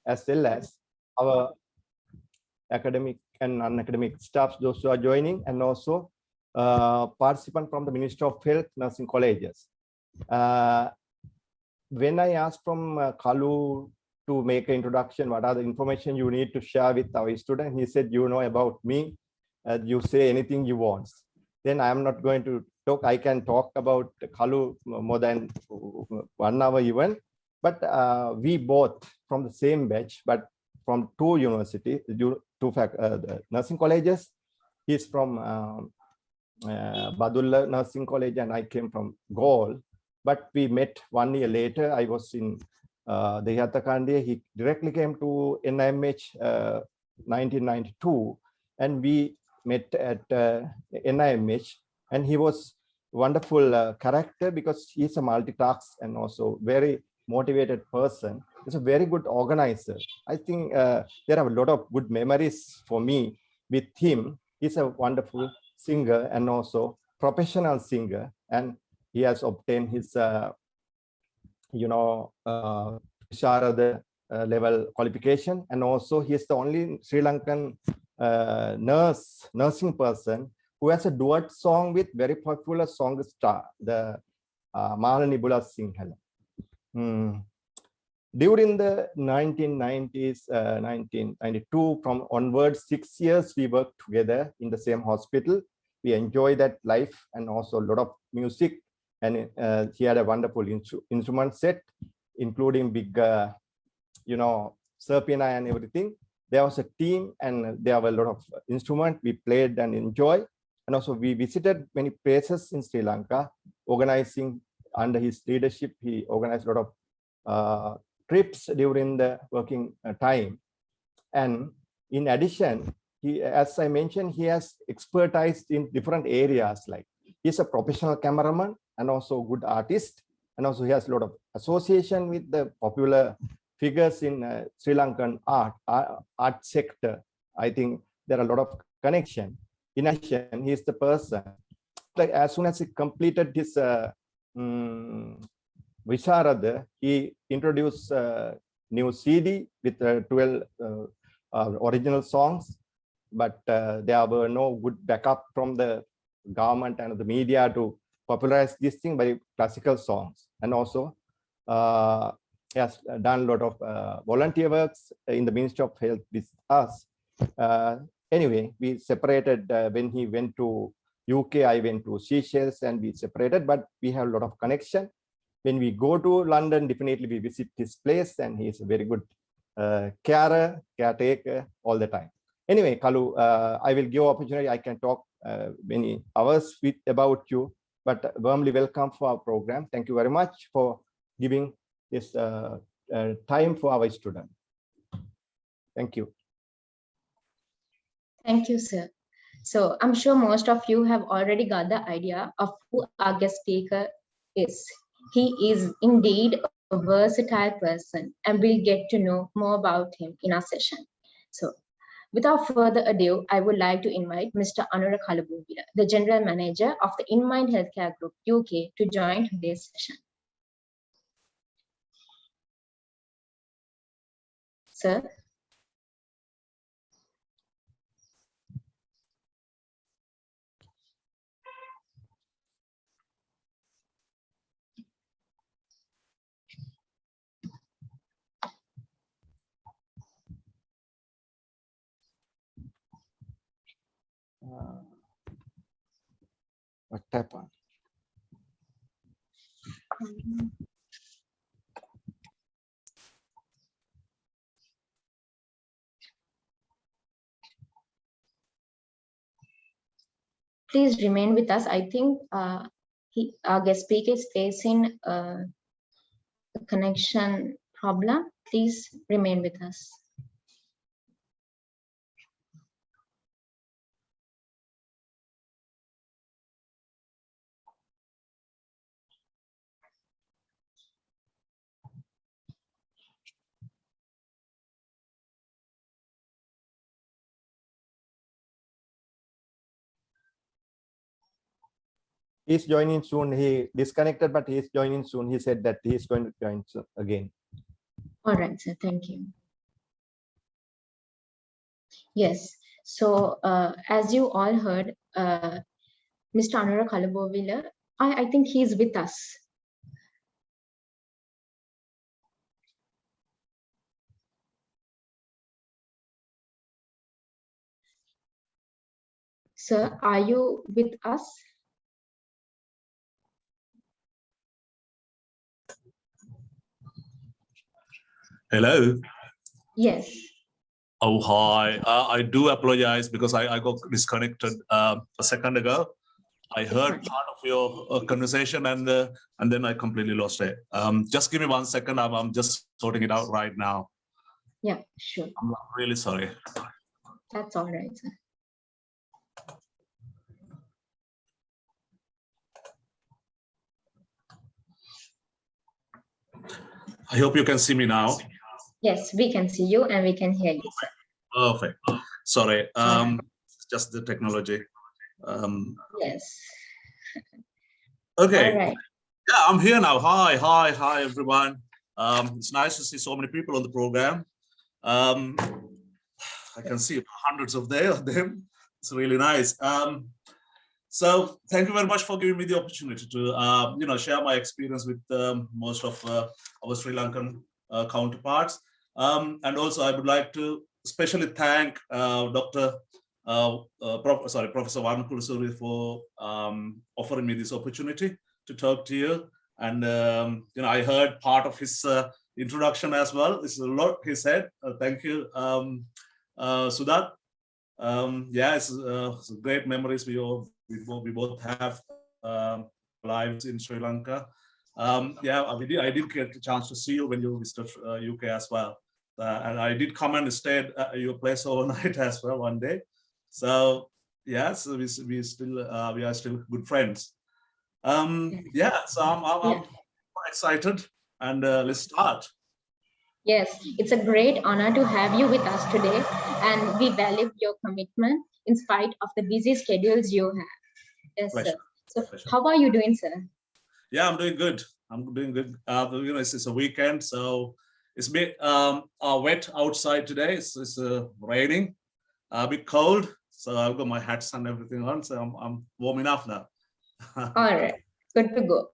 as well as our academic and non-academic staff, those who are joining, and also participants from the Ministry of Health, nursing colleges. When I asked from Kalu to make an introduction, what are the information you need to share with our student, he said, you know about me, you say anything you want. Then I am not going to talk. I can talk about Kalu more than 1 hour even, but we both from the same batch, but from two universities, two nursing colleges. He's from Badulla Nursing College and I came from Gaul. But we met 1 year later. I was in Dehatakande. He directly came to NIMH 1992, and we met at NIMH. And he was a wonderful character because he's a multitask and also very motivated person. He's a very good organizer. I think there are a lot of good memories for me with him. He's a wonderful singer and also professional singer, and he has obtained his Sharada level qualification, and also he is the only Sri Lankan nursing person who has a duet song with very popular song star, the Malani Bula Sinhala. During the 1990s, 1992 from onwards, 6 years we worked together in the same hospital. We enjoyed that life and also a lot of music, and he had a wonderful instrument set, including big, Serpina and everything. There was a team and there were a lot of instruments we played and enjoyed. And also we visited many places in Sri Lanka, organizing under his leadership. He organized a lot of trips during the working time. And in addition, he, as I mentioned, he has expertise in different areas. Like he's a professional cameraman and also good artist. And also he has a lot of association with the popular figures in Sri Lankan art sector. I think there are a lot of connection. In addition, he is the person, like as soon as he completed his Visharada, he introduced a new CD with 12 original songs, but there were no good backup from the government and the media to popularize this thing by classical songs. And also he has done a lot of volunteer works in the Ministry of Health with us. Anyway, we separated when he went to UK, I went to Seychelles and we separated, but we have a lot of connection. When we go to London, definitely we visit his place, and he is a very good caretaker all the time. Anyway, Kalu, I will give opportunity. I can talk many hours about you, but warmly welcome for our program. Thank you very much for giving this time for our student. Thank you. Thank you, sir. So I'm sure most of you have already got the idea of who our guest speaker is. He is indeed a versatile person, and we'll get to know more about him in our session. So without further ado, I would like to invite Mr. Anura Kalubowila, the General Manager of the Inmind Healthcare Group UK, to join today's session. Sir. What happened? Please remain with us. I think our guest speaker is facing a connection problem. Please remain with us. He's joining soon. He disconnected, but he's joining soon. He said that he's going to join again. All right, sir. Thank you. Yes. So as you all heard, Mr. Anura Kalubowila, I think he's with us. Sir, are you with us? Hello. Yes. Oh, hi. I do apologize because I got disconnected a second ago. I heard part of your conversation and then I completely lost it. Just give me 1 second. I'm just sorting it out right now. Yeah, sure. I'm really sorry. That's all right, sir. I hope you can see me now. Yes, we can see you and we can hear you, sir. Perfect. Sorry. Just the technology. Yes. Okay. All right. Yeah, I'm here now. Hi, everyone. It's nice to see so many people on the program. I can see hundreds of them. It's really nice. So thank you very much for giving me the opportunity to share my experience with most of our Sri Lankan counterparts. And also I would like to especially thank Professor Varnakulasuri for offering me this opportunity to talk to you. And I heard part of his introduction as well. This is a lot he said. Thank you, Sudat. Yeah, it's great memories we both have lives in Sri Lanka. Yeah, I did get a chance to see you when you visited UK as well. And I did come and stayed at your place overnight as well one day. So yes, we are still good friends. Yeah, so I'm excited, and let's start. Yes, it's a great honor to have you with us today, and we value your commitment in spite of the busy schedules you have. Yes, Pleasure. sir. So, Pleasure. how are you doing, sir? Yeah, I'm doing good. It's a weekend, so it's a bit wet outside today. It's raining, a bit cold. So I've got my hats and everything on, so I'm warm enough now. All right, good to go.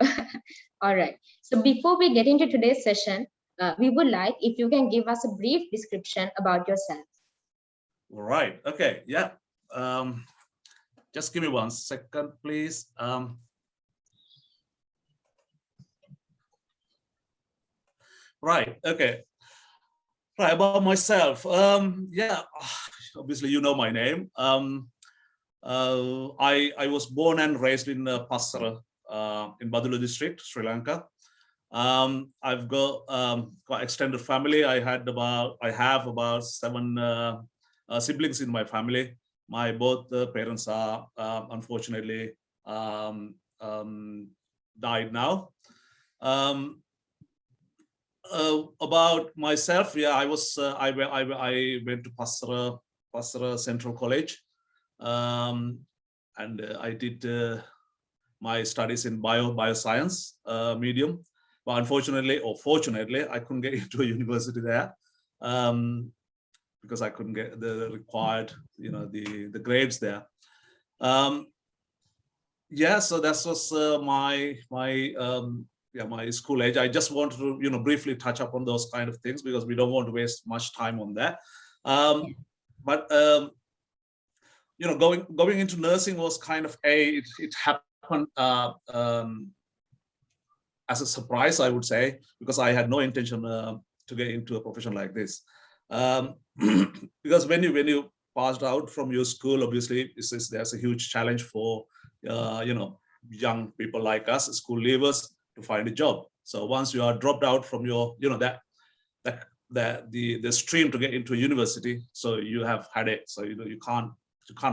All right. So before we get into today's session, we would like if you can give us a brief description about yourself. All right. Okay. Yeah. Just give me 1 second, please. Right. Okay. Right, about myself. Yeah, obviously you know my name. I was born and raised in Passara, in Badula district, Sri Lanka. I've got quite extended family. I have about 7 siblings in my family. My both parents are unfortunately died now. About myself, yeah, I went to Passara Central College, and I did my studies in bioscience medium, but unfortunately or fortunately, I couldn't get into a university there because I couldn't get the required, the grades there. Yeah, so that was my school age. I just wanted to briefly touch up on those kind of things because we don't want to waste much time on that. But going into nursing was kind of it happened as a surprise, I would say, because I had no intention to get into a profession like this. Because when you passed out from your school, obviously there's a huge challenge for young people like us, school leavers, to find a job. So once you are dropped out from your the stream to get into a university, so you have had it. So you can't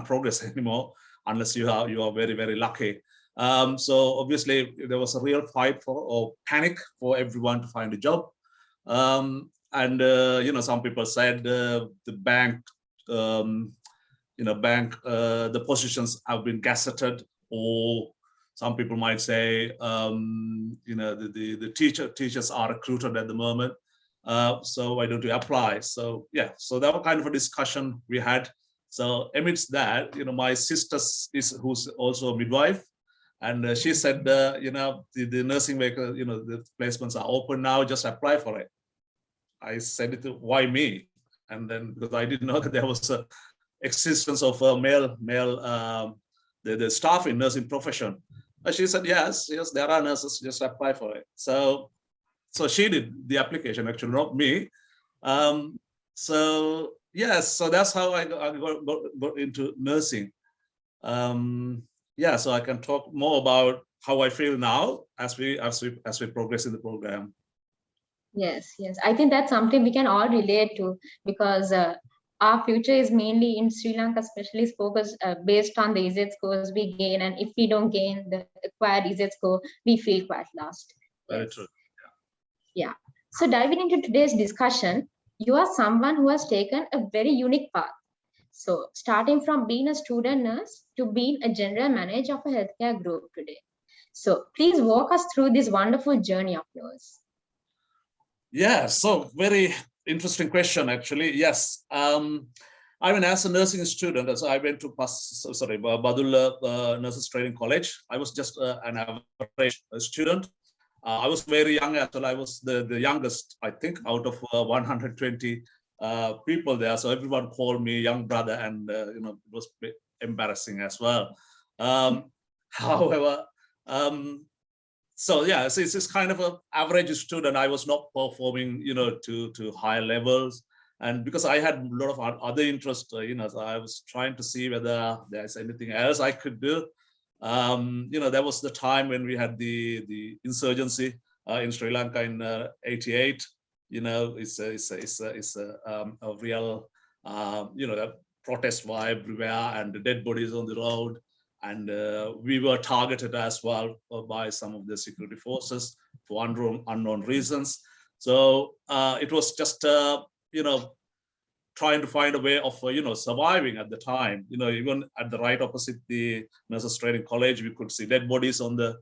progress anymore unless you are very, very lucky. So obviously there was a real fight or panic for everyone to find a job. And some people said the bank the positions have been gazetted, or some people might say the teachers are recruited at the moment. So why don't you apply? So yeah, so that was kind of a discussion we had. So amidst that, my sister who's also a midwife, and she said, the nursing vehicle, the placements are open now, just apply for it. I said, why me? And then because I didn't know that there was a existence of a male the staff in nursing profession. But she said, yes, there are nurses, just apply for it. So she did the application, actually, not me. So yes, so that's how I got into nursing. Yeah, so I can talk more about how I feel now as we progress in the program. Yes, yes. I think that's something we can all relate to, because our future is mainly in Sri Lanka, especially focused based on the EZ scores we gain. And if we don't gain the acquired EZ score, we feel quite lost. Very true. Yeah. So diving into today's discussion, you are someone who has taken a very unique path. So starting from being a student nurse to being a general manager of a healthcare group today. So please walk us through this wonderful journey of yours. Yeah, so very interesting question, actually. Yes. I mean, as a nursing student, so I went to Badulla Nurses Training College. I was just an average student. I was very young as well. I was the youngest, I think, out of 120 people there. So everyone called me young brother, and it was a bit embarrassing as well. However, so yeah, so it's kind of an average student. I was not performing, to higher levels, and because I had a lot of other interests, so I was trying to see whether there's anything else I could do. There was the time when we had the insurgency in Sri Lanka in '88. It's a real protest vibe everywhere, and the dead bodies on the road. And we were targeted as well by some of the security forces for unknown reasons. So it was just, trying to find a way of, surviving at the time. Even at the right opposite the Nurses Training College, we could see dead bodies on the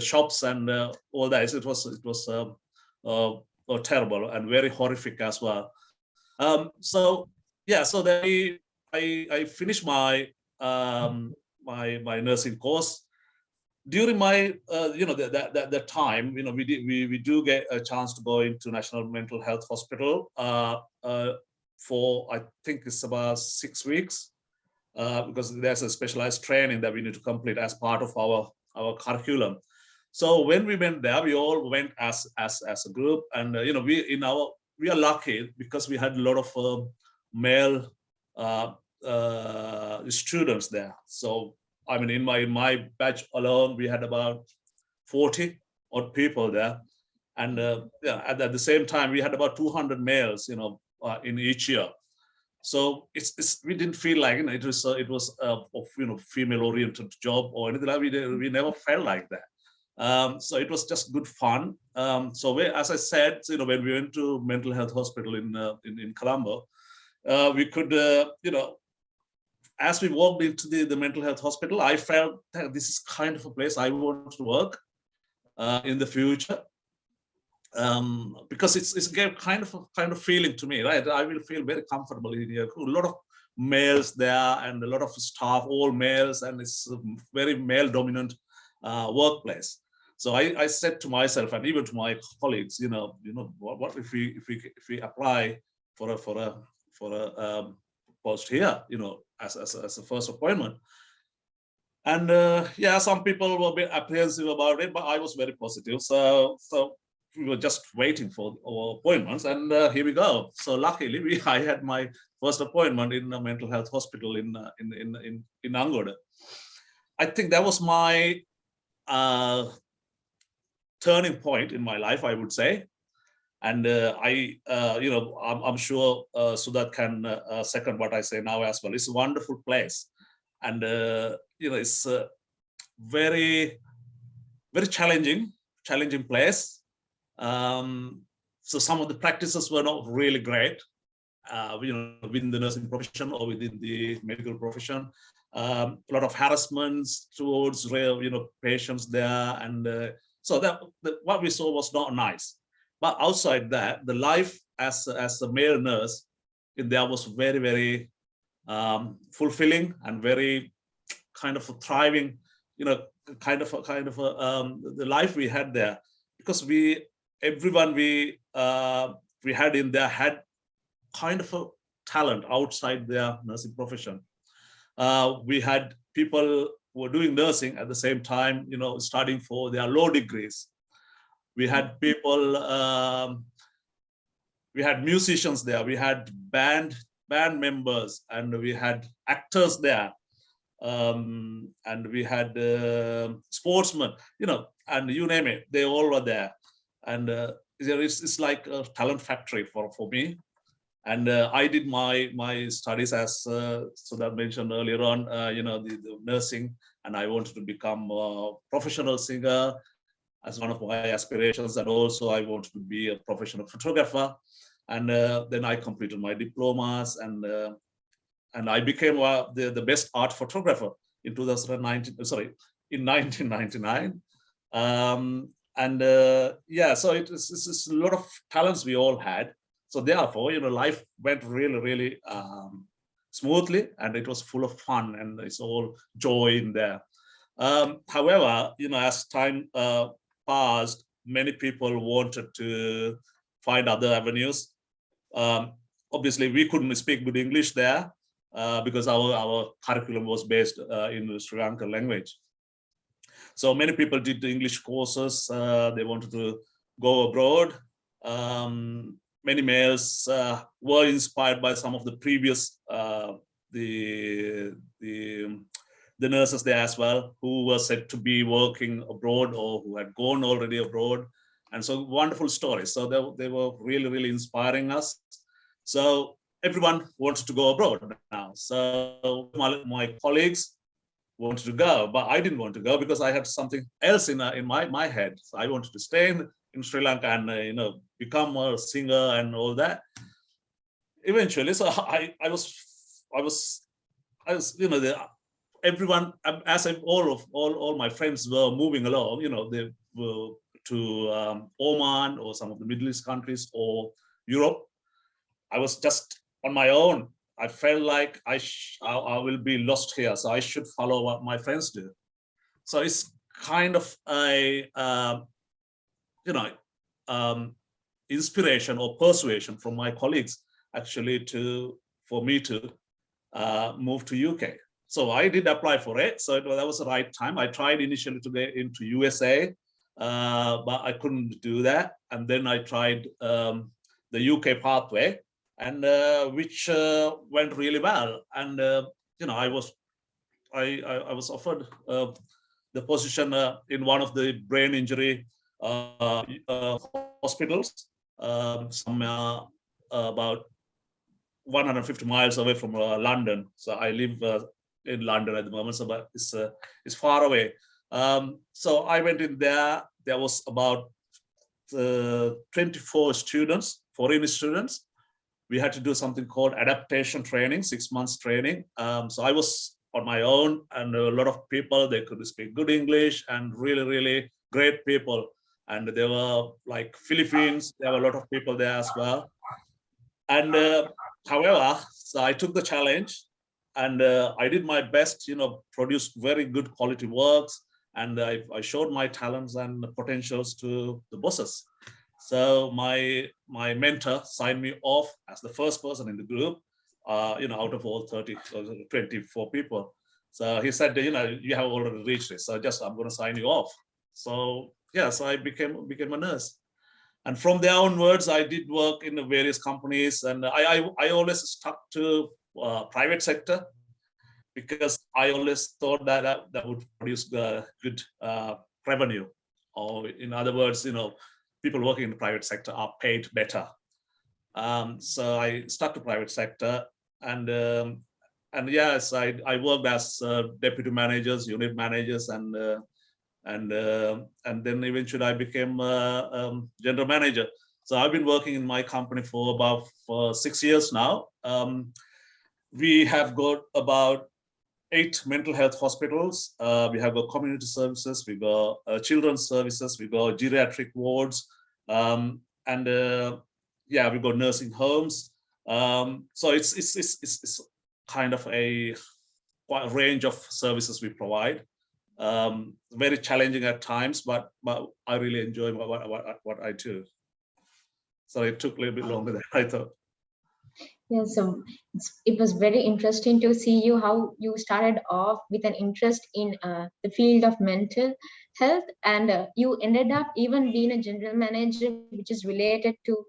shops and all that. So it was terrible and very horrific as well. So yeah, so then I finished my my nursing course. During my the time, we do get a chance to go into National Mental Health Hospital for, I think it's about 6 weeks, because there's a specialized training that we need to complete as part of our curriculum. So when we went there, we all went as a group, and we are lucky because we had a lot of male students there. So I mean, in my batch alone, we had about 40 odd people there, and at the same time, we had about 200 males, in each year. So we didn't feel like it was a female oriented job or anything like that. We never felt like that. So it was just good fun. So as I said, when we went to mental health hospital in Colombo, we could as we walked into the mental health hospital, I felt that this is kind of a place I want to work in the future, because it's kind of feeling to me, right? I will feel very comfortable in here. A lot of males there and a lot of staff, all males, and it's a very male-dominant workplace. So I said to myself and even to my colleagues, what if we apply for a post here, as a first appointment. And yeah, some people were a bit apprehensive about it, but I was very positive. So we were just waiting for our appointments, and here we go. So luckily, I had my first appointment in a mental health hospital in Anura. I think that was my turning point in my life, I would say. And I'm sure Sudha can second what I say now as well. It's a wonderful place, and it's a very, very challenging place. So some of the practices were not really great, within the nursing profession or within the medical profession. A lot of harassments towards patients there, and so what we saw was not nice. But outside that, the life as a male nurse in there was very, very fulfilling and very kind of a thriving, the life we had there, because everyone we had in there had kind of a talent outside their nursing profession. We had people who were doing nursing at the same time, studying for their law degrees. We had people, we had musicians there, we had band members, and we had actors there, and we had sportsmen, and you name it, they all were there. And it's like a talent factory for me. And I did my studies, as Sudha mentioned earlier on, the nursing, and I wanted to become a professional singer as one of my aspirations, and also I wanted to be a professional photographer. And then I completed my diplomas, and I became the best art photographer in 1999. So it's a lot of talents we all had. So therefore, life went really, really smoothly, and it was full of fun, and it's all joy in there. However, as time passed, many people wanted to find other avenues. Obviously, we couldn't speak good English there because our curriculum was based in the Sri Lankan language. So many people did the English courses. They wanted to go abroad. Many males were inspired by some of the previous the nurses there as well, who were said to be working abroad or who had gone already abroad. And so wonderful stories. So they were really, really inspiring us. So everyone wanted to go abroad now. So my colleagues wanted to go, but I didn't want to go because I had something else in my head. So I wanted to stay in Sri Lanka and become a singer and all that. Eventually, so I was everyone, as all my friends were moving along, they were to Oman or some of the Middle East countries or Europe. I was just on my own. I felt like I will be lost here, so I should follow what my friends do. So it's kind of a inspiration or persuasion from my colleagues actually for me to move to UK. So I did apply for it. So that was the right time. I tried initially to get into USA, but I couldn't do that. And then I tried the UK pathway, and which went really well. And I was offered the position in one of the brain injury hospitals, some about 150 miles away from London. So I live in London at the moment, so it's far away. So I went in there. There was about 24 students, foreign students. We had to do something called adaptation training, 6 months training. So I was on my own, and a lot of people, they could speak good English, and really, really great people. And there were like Philippines, there were a lot of people there as well. And however, so I took the challenge, and I did my best, produce very good quality works, and I showed my talents and potentials to the bosses. So my mentor signed me off as the first person in the group, out of all 24 people. So he said, you have already reached this, so I'm going to sign you off. So yeah, so I became a nurse. And from there onwards, I did work in the various companies, and I always stuck to private sector, because I always thought that would produce good revenue, or in other words, people working in the private sector are paid better. So I stuck to private sector, and yes, I worked as deputy managers, unit managers, and then eventually I became general manager. So I've been working in my company for about 6 years now. We have got about 8 mental health hospitals. We have got community services, we got children's services, we got geriatric wards. and yeah, we've got nursing homes. So it's kind of a quite a range of services we provide. Very challenging at times, but I really enjoy what I do. So it took a little bit longer than I thought. Yeah, so it was very interesting to see you how you started off with an interest in the field of mental health, and you ended up even being a general manager, which is related to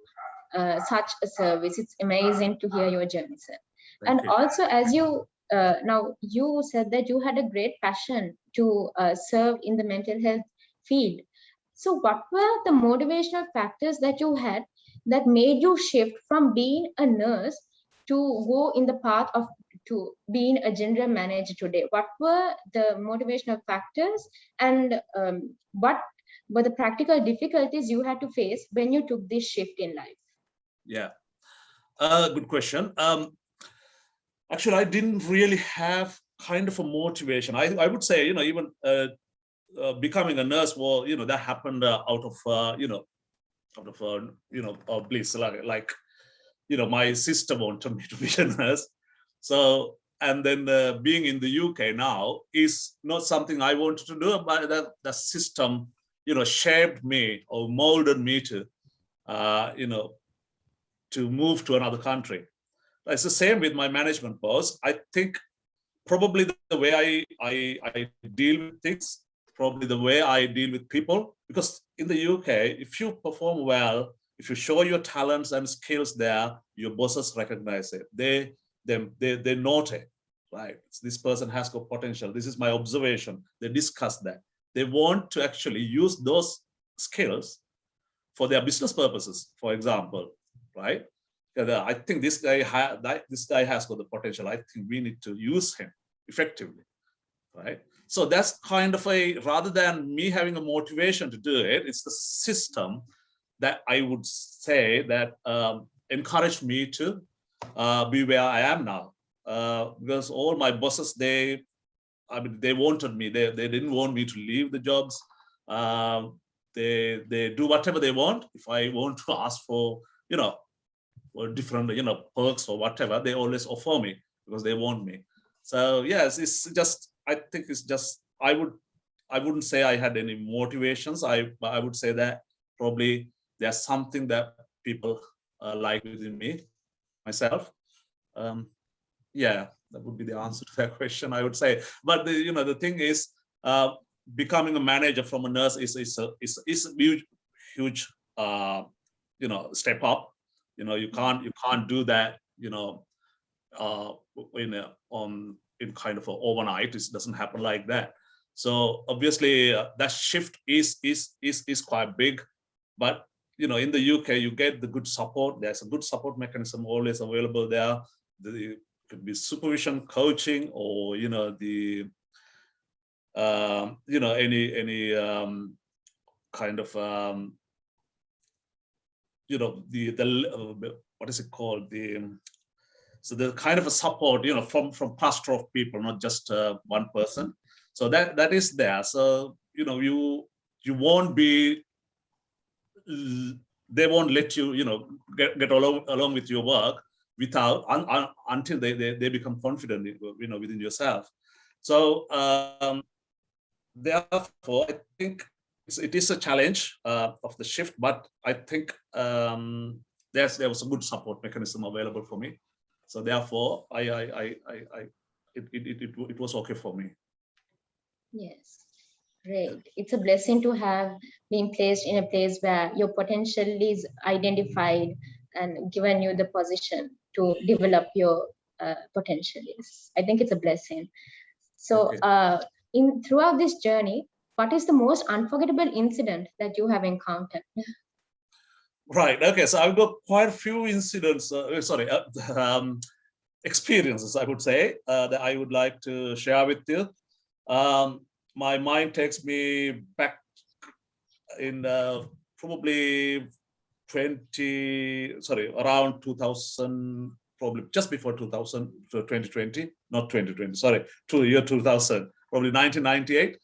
such a service. It's amazing to hear your journey, sir. Thank And you. also, as you now you said that you had a great passion to serve in the mental health field. So, what were the motivational factors that you had that made you shift from being a nurse to go in the path of to being a general manager today? What were the motivational factors, and what were the practical difficulties you had to face when you took this shift in life? Yeah, good question. Actually, I didn't really have kind of a motivation. I would say, even becoming a nurse, well, that happened out of bliss. Like my sister wanted me to be a nurse. So, and then being in the UK now is not something I wanted to do, but the system, shaped me or molded me to, to move to another country. It's the same with my management post. I think probably the way I deal with things, probably the way I deal with people, because in the UK, if you perform well, if you show your talents and skills there, your bosses recognize it. They note it, right? This person has got potential. This is my observation. They discuss that. They want to actually use those skills for their business purposes, for example, right? I think this guy has got the potential. I think we need to use him effectively, right? So that's kind of rather than me having a motivation to do it, it's the system that I would say that encouraged me to be where I am now. Because all my bosses, they wanted me. They didn't want me to leave the jobs. They do whatever they want. If I want to ask for, or different, perks or whatever, they always offer me because they want me. So yes, it's just, I think it's just, I wouldn't say I had any motivations. I would say that probably there's something that people like within me, myself. Yeah, that would be the answer to that question, I would say. But the thing is, becoming a manager from a nurse is a huge step up. You can't do that, in kind of overnight. It doesn't happen like that. So obviously that shift is quite big, but in the UK you get the good support. There's a good support mechanism always available there. There could be supervision, coaching, or the any kind of what is it called, so the kind of a support from cluster of people, not just one person. So that is there. So you won't be, they won't let you get along with your work without until they become confident within yourself. So therefore I think it is a challenge of the shift, but I think there was a good support mechanism available for me. So therefore, it was okay for me. Yes, great. It's a blessing to have been placed in a place where your potential is identified and given you the position to develop your potential. Yes, I think it's a blessing. So, throughout this journey, what is the most unforgettable incident that you have encountered? Right. Okay. So I've got quite a few incidents. Experiences, I would say, that I would like to share with you. My mind takes me back in probably around 2000, probably just before 2000 to 2020, not 2020, sorry, to the year 2000, probably 1998.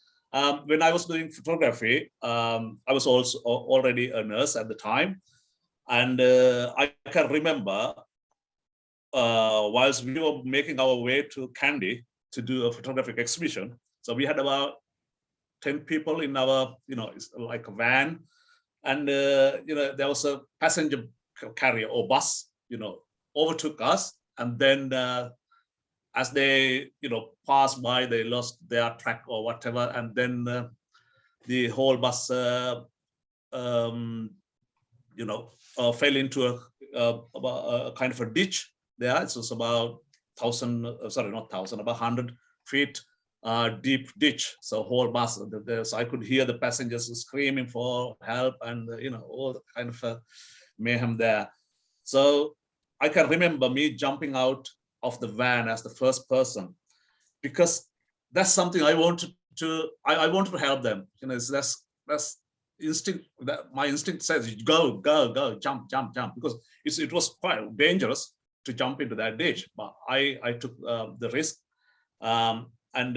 When I was doing photography, I was also already a nurse at the time. And I can remember whilst we were making our way to Kandy to do a photographic exhibition. So we had about 10 people in our, it's like a van. And, there was a passenger carrier or bus, overtook us. And then as they, passed by, they lost their track or whatever. And then the whole bus, fell into a kind of a ditch there. It was about 100 feet deep ditch. So whole bus, so I could hear the passengers screaming for help and, all the kind of mayhem there. So I can remember me jumping out of the van as the first person, because that's something I wanted to, I wanted to help them. That's instinct, that my instinct says, go, jump, because it was quite dangerous to jump into that ditch, but I took the risk. And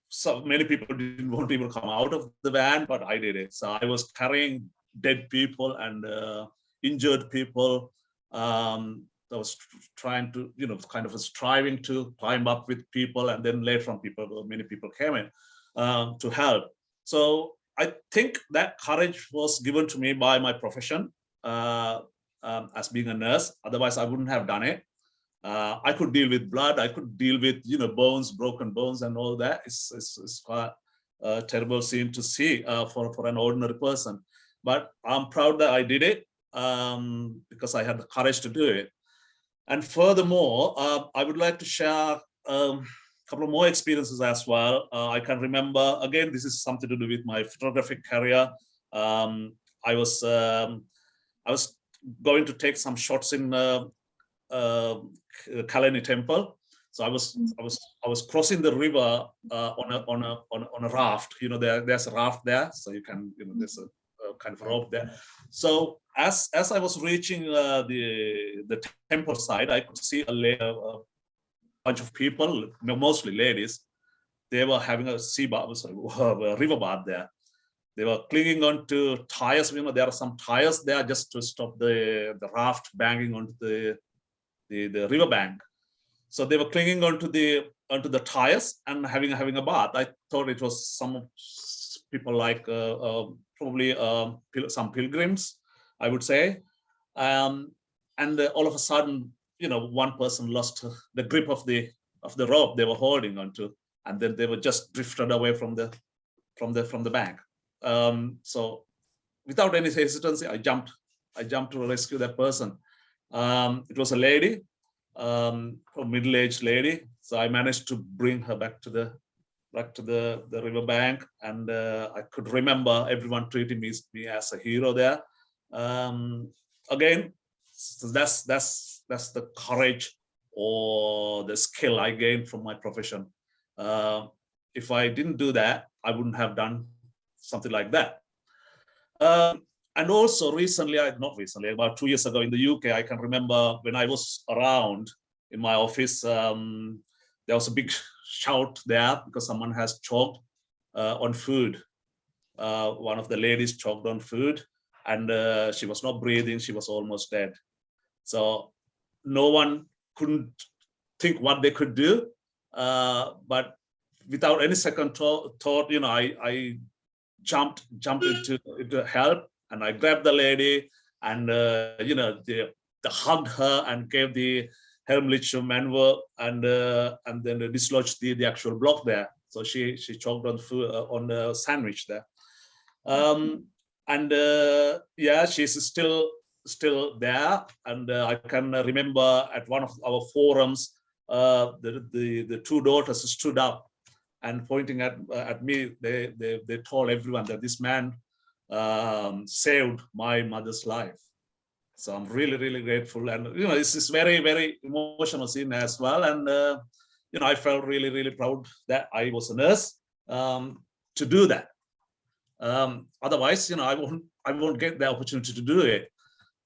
so many people didn't want to even come out of the van, but I did it. So I was carrying dead people and injured people. I was trying to, kind of striving to climb up with people, and then later on many people came in to help. So I think that courage was given to me by my profession as being a nurse. Otherwise, I wouldn't have done it. I could deal with blood. I could deal with, bones, broken bones, and all that. It's quite a terrible scene to see for an ordinary person. But I'm proud that I did it because I had the courage to do it. And furthermore, I would like to share a couple of more experiences as well. I can remember, again, this is something to do with my photographic career. I was going to take some shots in Kalani Temple. So I was crossing the river on a raft. There's a raft there, so you can, there's a kind of rope there. So as I was reaching the temple side, I could see a bunch of people, mostly ladies. They were having a river bath there. They were clinging onto tires. There are some tires there just to stop the raft banging onto the river bank. So they were clinging onto the tires and having a bath. I thought it was some people like probably some pilgrims, I would say. And all of a sudden, one person lost the grip of the rope they were holding onto, and then they were just drifted away from the bank. So without any hesitancy, I jumped to rescue that person. It was a lady, a middle-aged lady. So I managed to bring her back to the river bank, and I could remember everyone treating me as a hero there. Again, so that's the courage or the skill I gained from my profession. If I didn't do that, I wouldn't have done something like that. And also about 2 years ago in the UK, I can remember when I was around in my office, there was a big shout there because someone has choked on food. One of the ladies choked on food, and she was not breathing. She was almost dead. So no one couldn't think what they could do. But without any second thought, I jumped into help, and I grabbed the lady, and they hugged her and gave the Helmlich maneuver, and then dislodged the actual block there. So she choked on food, on the sandwich there. Yeah, she's still there. And I can remember at one of our forums, the two daughters stood up and pointing at me. They told everyone that this man saved my mother's life. So I'm really, really grateful. And, it's very, very emotional scene as well. And, I felt really, really proud that I was a nurse to do that. Otherwise, I won't get the opportunity to do it.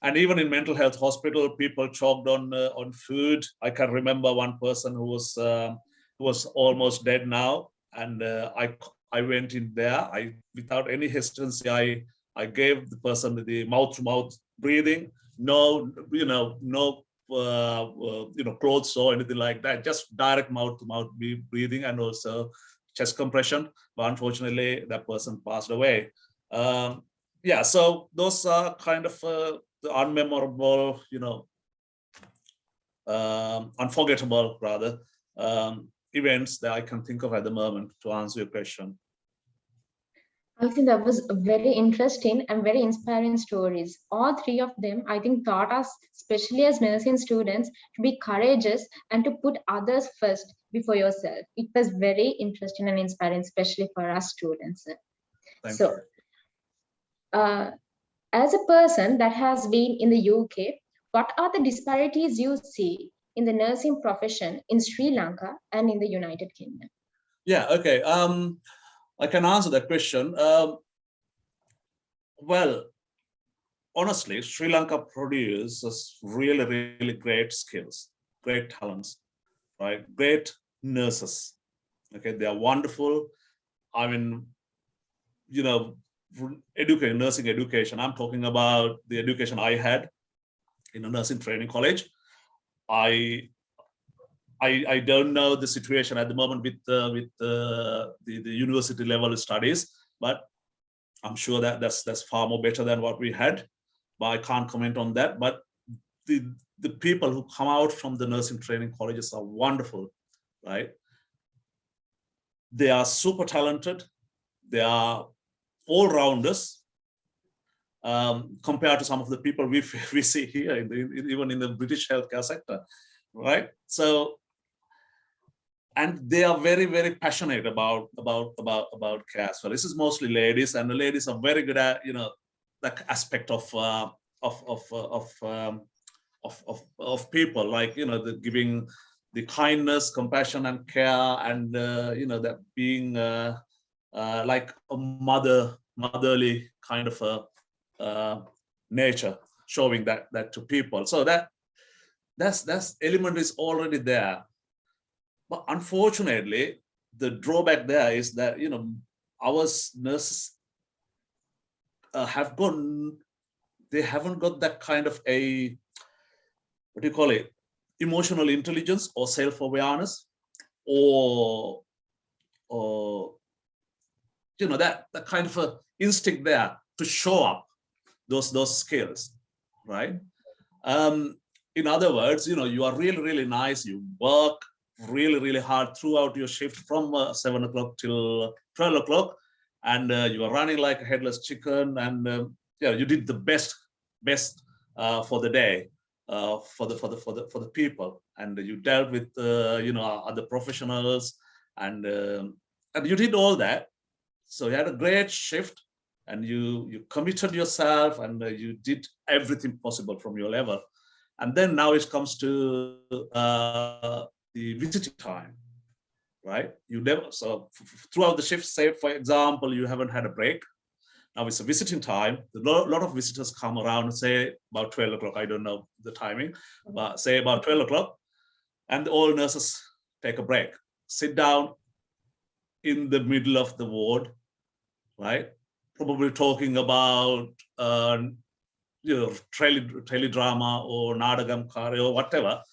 And even in mental health hospital, people choked on food. I can remember one person who was almost dead now. And I went in there. Without any hesitancy, I gave the person the mouth-to-mouth breathing, no, no, clothes or anything like that, just direct mouth to mouth breathing, and also chest compression. But unfortunately, that person passed away. Yeah, so those are kind of the unmemorable, unforgettable rather, events that I can think of at the moment to answer your question. I think that was very interesting and very inspiring stories. All three of them, I think, taught us, especially as nursing students, to be courageous and to put others first before yourself. It was very interesting and inspiring, especially for us students. Thank you. As a person that has been in the UK, what are the disparities you see in the nursing profession in Sri Lanka and in the United Kingdom? Yeah, okay. I can answer that question. Well, honestly, Sri Lanka produces really, really great skills, great talents, right? Great nurses. Okay, they are wonderful. I mean, nursing education. I'm talking about the education I had in a nursing training college. I don't know the situation at the moment with the university level studies, but I'm sure that that's far more better than what we had. But I can't comment on that. But the people who come out from the nursing training colleges are wonderful, right? They are super talented. They are all-rounders compared to some of the people we see here, even in the British healthcare sector, right? So, and they are very, very passionate about care. So this is mostly ladies, and the ladies are very good at that aspect of people, like the giving the kindness, compassion, and care, and that being like a motherly kind of a nature, showing that to people. So that's element is already there. But unfortunately, the drawback there is that our nurses they haven't got that kind of a, what do you call it, emotional intelligence or self-awareness, or that kind of a instinct there to show up those skills, right? In other words, you are really, really nice. You work really, really hard throughout your shift from 7 o'clock till 12 o'clock, and you are running like a headless chicken, and you did the best for the day, for the people, and you dealt with other professionals, and you did all that. So you had a great shift, and you committed yourself, and you did everything possible from your level. And then now it comes to the visiting time, right? You never, so throughout the shift, say for example, you haven't had a break. Now it's a visiting time. A lot of visitors come around, say about 12 o'clock. I don't know the timing, but say about 12 o'clock, and all nurses take a break, sit down in the middle of the ward, right? Probably talking about teledrama or nadagam kare or whatever,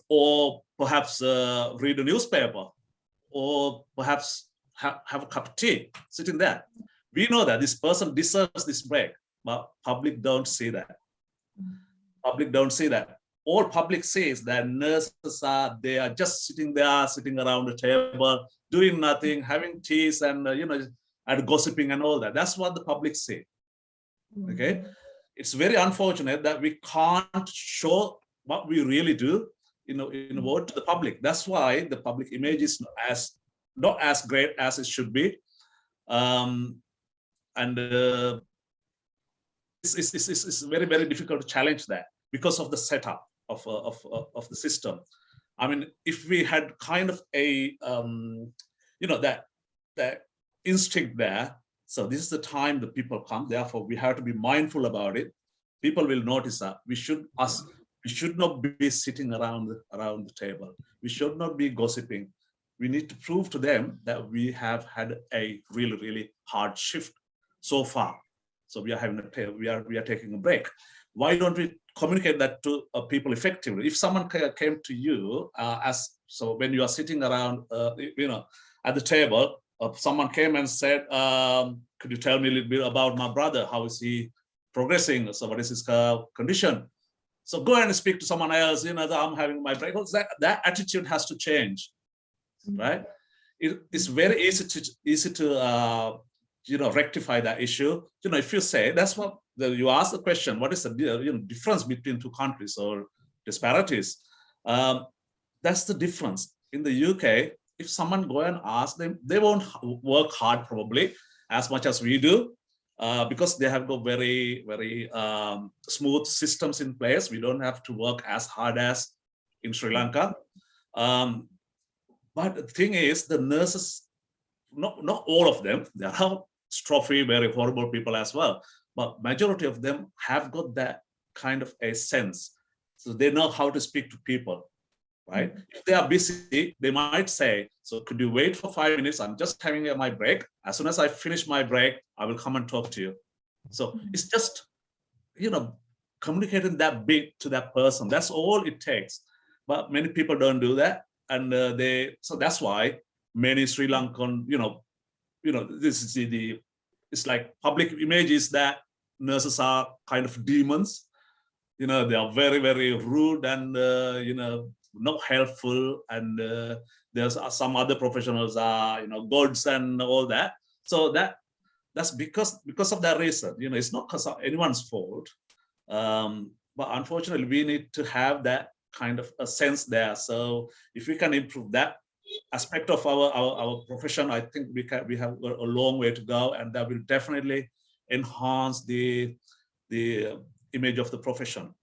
or perhaps read a newspaper, or perhaps have a cup of tea sitting there. We know that this person deserves this break, but public don't see that. Public don't see that. All public sees that nurses they are just sitting there, sitting around the table, doing nothing, having teas, and and gossiping and all that. That's what the public see. Okay, it's very unfortunate that we can't show what we really do, in a word, to the public. That's why the public image is not as great as it should be, and it's very, very difficult to challenge that because of the setup of the system. I mean, if we had kind of a that instinct there. So this is the time the people come. Therefore, we have to be mindful about it. People will notice that we should not be sitting around the table. We should not be gossiping. We need to prove to them that we have had a really, really hard shift so far. So we are taking a break. Why don't we communicate that to people effectively? If someone came to you when you are sitting around, at the table, someone came and said, could you tell me a little bit about my brother? How is he progressing? So what is his condition? So go and speak to someone else, I'm having my break. That attitude has to change, right? It's very easy to rectify that issue. If you say, that's what you ask the question, what is the difference between two countries or disparities? That's the difference. In the UK, if someone go and ask them, they won't work hard probably as much as we do, because they have got very, very smooth systems in place. We don't have to work as hard as in Sri Lanka. But the thing is, the nurses, not all of them, there are strophy, very horrible people as well, but majority of them have got that kind of a sense. So they know how to speak to people, right? If they are busy, they might say, so could you wait for 5 minutes? I'm just having my break. As soon as I finish my break, I will come and talk to you. So it's just, communicating that bit to that person. That's all it takes. But many people don't do that. And so that's why many Sri Lankan, this is it's like public image is that nurses are kind of demons. They are very, very rude and, not helpful. And there's some other professionals are, gods and all that. So that's because of that reason. It's not because of anyone's fault. But unfortunately, we need to have that kind of a sense there. So if we can improve that aspect of our profession, I think we have a long way to go, and that will definitely enhance the image of the profession.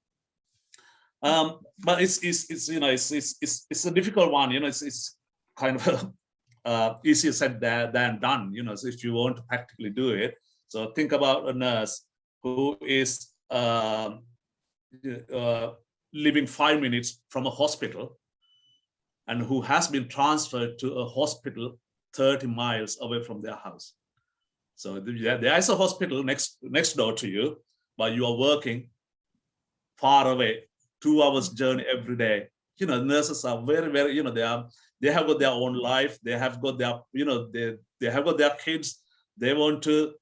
But it's a difficult one. It's kind of easier said than done. So if you want to practically do it, so think about a nurse who is living 5 minutes from a hospital and who has been transferred to a hospital 30 miles away from their house. So there is a hospital next door to you, but you are working far away, 2 hours journey every day. Nurses are very, very, they have got their own life. They have got their, they have got their kids. They want to,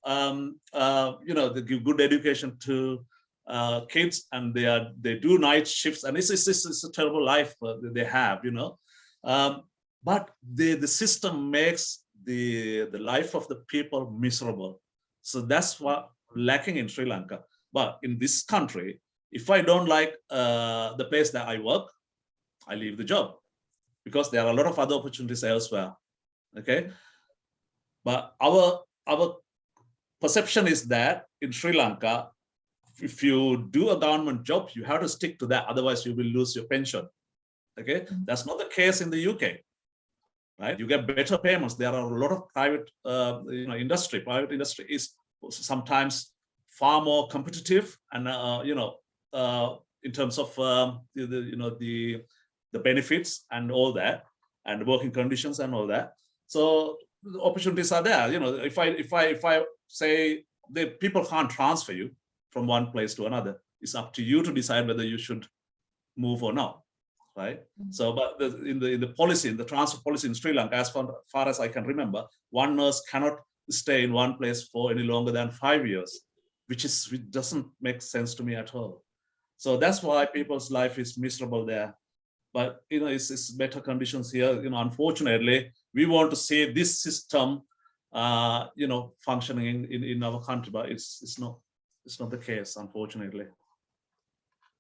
they give good education to kids, and they do night shifts, and it's a terrible life they have, but the system makes the life of the people miserable. So that's what lacking in Sri Lanka. But in this country, if I don't like the place that I work, I leave the job, because there are a lot of other opportunities elsewhere. Okay, but our perception is that in Sri Lanka, if you do a government job, you have to stick to that, otherwise you will lose your pension. Okay, that's not the case in the UK, right? You get better payments. There are a lot of private industry. Private industry is sometimes far more competitive, and in terms of the benefits and all that, and working conditions and all that. So the opportunities are there. If I say the people can't transfer you from one place to another, it's up to you to decide whether you should move or not, right? So, but in the policy, in the transfer policy in Sri Lanka, as far as I can remember, one nurse cannot stay in one place for any longer than 5 years, which doesn't make sense to me at all. So that's why people's life is miserable there. But it's better conditions here. Unfortunately, we want to see this system, functioning in our country, but it's not the case, unfortunately.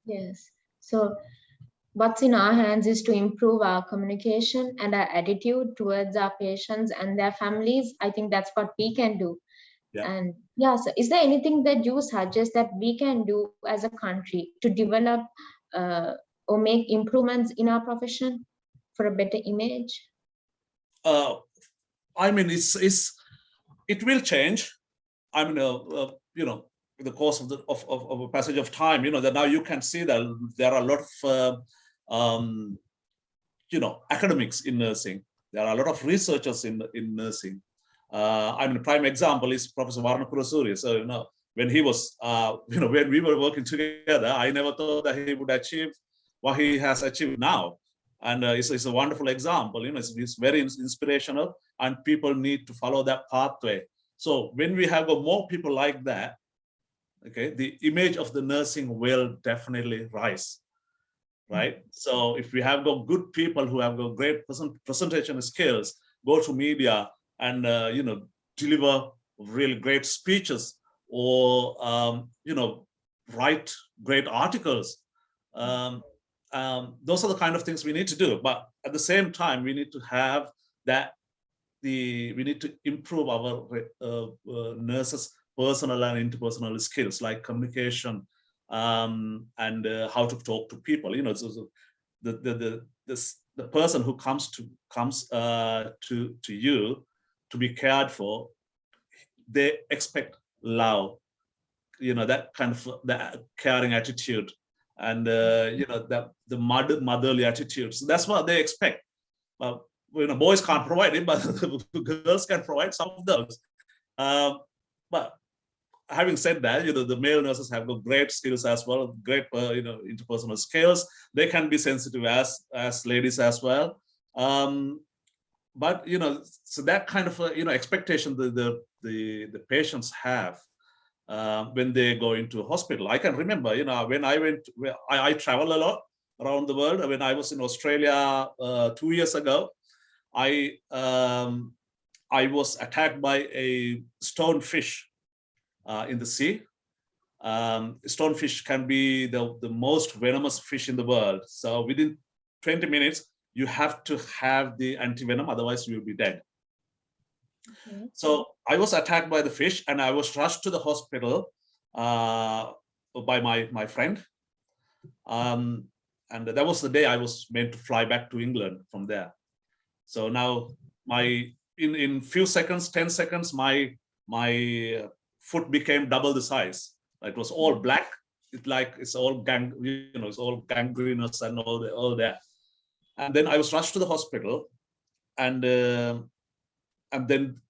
Yes. So what's in our hands is to improve our communication and our attitude towards our patients and their families. I think that's what we can do. Yeah. And yeah, so is there anything that you suggest that we can do as a country to develop or make improvements in our profession for a better image? I mean, it will change. I mean, in the course of a passage of time, that now you can see that there are a lot of academics in nursing. There are a lot of researchers in nursing. I mean, prime example is Professor Varna Kurasuri. So when he was, when we were working together, I never thought that he would achieve what he has achieved now. And it's a wonderful example, it's very inspirational, and people need to follow that pathway. So when we have got more people like that, okay, the image of the nursing will definitely rise, right? So if we have got good people who have got great presentation skills, go to media and, deliver really great speeches, or, write great articles. Those are the kind of things we need to do. But at the same time, we need to have that, we need to improve our nurses' personal and interpersonal skills, like communication, and how to talk to people. So the person who comes to you to be cared for, they expect love, that kind of that caring attitude, and the motherly attitude. So that's what they expect. Boys can't provide it, but girls can provide some of those. But having said that, the male nurses have got great skills as well, great interpersonal skills. They can be sensitive as ladies as well. But so that kind of expectation the patients have when they go into a hospital. I can remember, when I travel a lot around the world. When I was in Australia 2 years ago, I was attacked by a stonefish in the sea. Stonefish can be the most venomous fish in the world. So within 20 minutes, you have to have the antivenom, otherwise you will be dead. Okay. So I was attacked by the fish, and I was rushed to the hospital by my friend. And that was the day I was meant to fly back to England from there. So now in few seconds, 10 seconds, my foot became double the size. It was all black. It's all it's all gangrenous and all that. And then I was rushed to the hospital, and then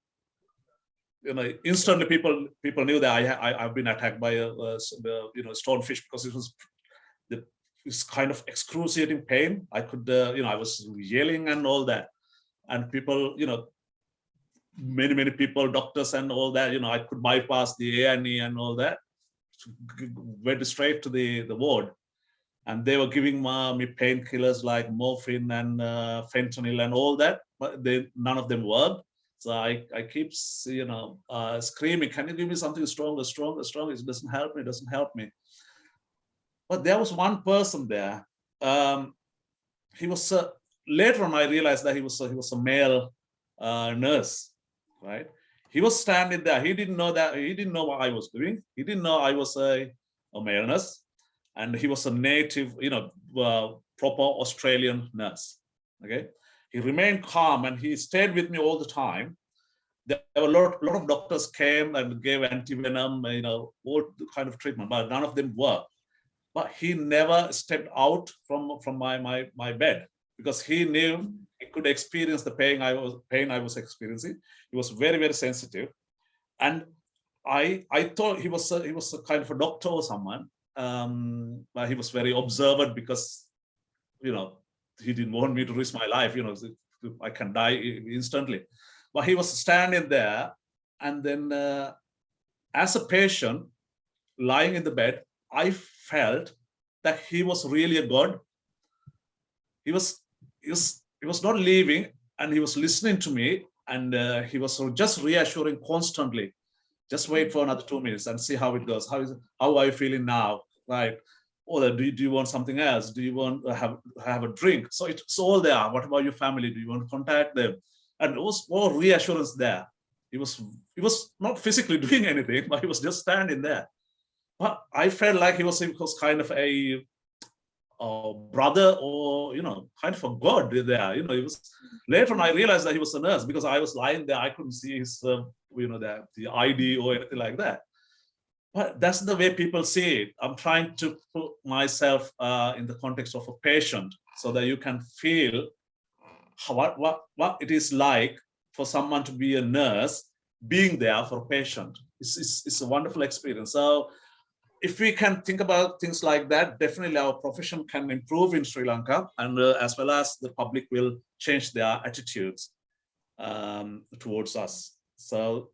instantly people knew that I've been attacked by a stonefish, because it was this kind of excruciating pain. I could I was yelling and all that, and people many people, doctors and all that, I could bypass the A&E and all that, went straight to the ward. And they were giving me painkillers like morphine and fentanyl and all that, but none of them worked. So I keep, screaming, "Can you give me something stronger? It doesn't help me. But there was one person there. He was later on I realized that he was a male nurse, right? He was standing there. He didn't know what I was doing. He didn't know I was a male nurse. And he was a native, proper Australian nurse. Okay, he remained calm and he stayed with me all the time. There were a lot of doctors came and gave antivenom, all kind of treatment, but none of them worked. But he never stepped out from my bed, because he knew he could experience the pain I was experiencing. He was very, very sensitive, and I thought he was a kind of a doctor or someone. But he was very observant, because he didn't want me to risk my life. I can die instantly. But he was standing there, and then as a patient lying in the bed, I felt that he was really a god. He was not leaving, and he was listening to me, and he was just reassuring constantly. Just wait for another 2 minutes and see how it goes. How are you feeling now? Right? Or do you want something else? Do you want to have a drink? So it's all there. What about your family? Do you want to contact them? And it was all reassurance there. He was not physically doing anything, but he was just standing there. But I felt like he was kind of a brother, or kind of a god there. He was. Later on, I realized that he was a nurse, because I was lying there. I couldn't see his the ID or anything like that. But that's the way people see it. I'm trying to put myself in the context of a patient, so that you can feel what it is like for someone to be a nurse being there for a patient. it's a wonderful experience. So if we can think about things like that, definitely our profession can improve in Sri Lanka, and as well as the public will change their attitudes towards us. So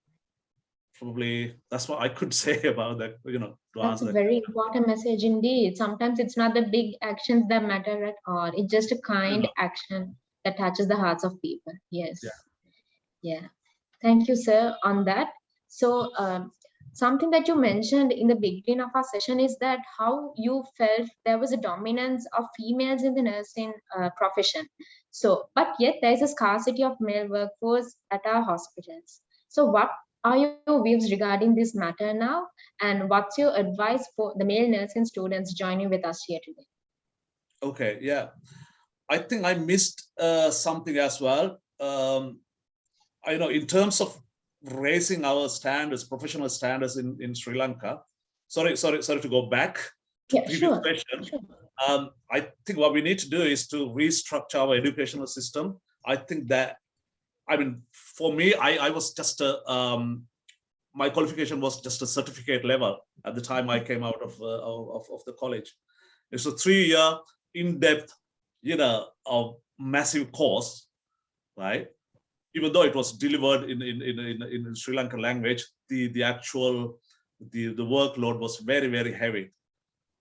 probably that's what I could say about that, to That's answer a that. very important message indeed. Sometimes it's not the big actions that matter at all. It's just a kind action that touches the hearts of people. Yes. Yeah. Yeah. Thank you, sir, on that. So something that you mentioned in the beginning of our session is that how you felt there was a dominance of females in the nursing profession. So, but yet there is a scarcity of male workforce at our hospitals. So what are your views regarding this matter now? And what's your advice for the male nursing students joining with us here today? Okay, yeah. I think I missed something as well. I know in terms of raising our standards, professional standards in Sri Lanka. Sorry to go back to Yeah, previous sure. question. Sure. I think what we need to do is to restructure our educational system. I think that, I mean, for me, I was just my qualification was just a certificate level at the time I came out of the college. It's a 3-year in-depth, a massive course, right? Even though it was delivered in Sri Lankan language, the actual the workload was very, very heavy,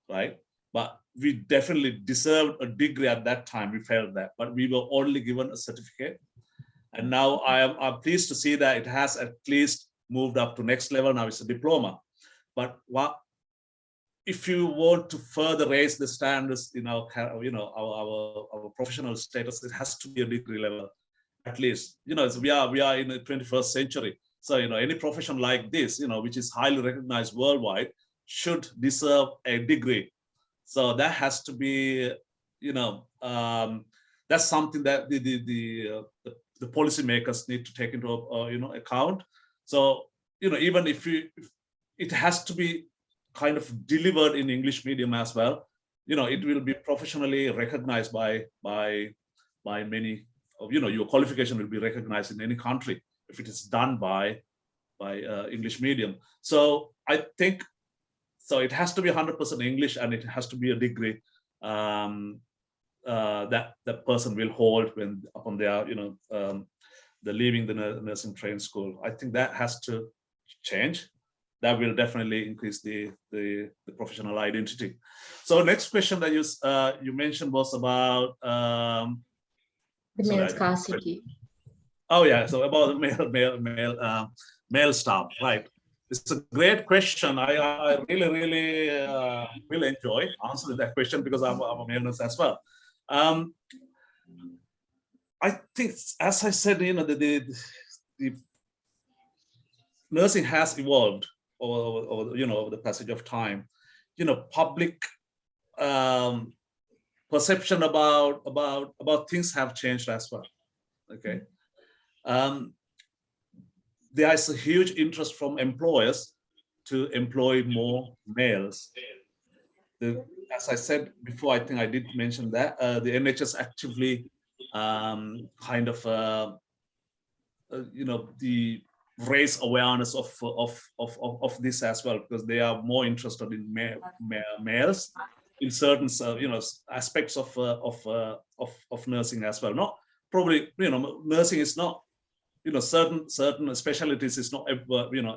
right? But we definitely deserved a degree at that time. We felt that, but we were only given a certificate. And now I'm pleased to see that it has at least moved up to next level. Now it's a diploma. But if you want to further raise the standards in our professional status, it has to be a degree level. At least, we are in the 21st century. So, any profession like this, which is highly recognized worldwide, should deserve a degree. So that has to be, that's something that the policymakers need to take into account. So, even if it has to be kind of delivered in English medium as well, it will be professionally recognized by many. Your qualification will be recognized in any country if it is done by English medium. So I think it has to be 100% English, and it has to be a degree that the person will hold when upon their the leaving the nursing training school. I think that has to change. That will definitely increase the professional identity. So next question that you mentioned was about. The male scarcity. Oh yeah, so about male staff, right? It's a great question. I really enjoy answering that question because I'm a male nurse as well. I think, as I said, the nursing has evolved over the passage of time. Public perception about things have changed as well. Okay. There is a huge interest from employers to employ more males. As I said before, I think I did mention that the NHS actively the raise awareness of this as well, because they are more interested in males in certain aspects of nursing as well. Not probably nursing is not certain specialties is not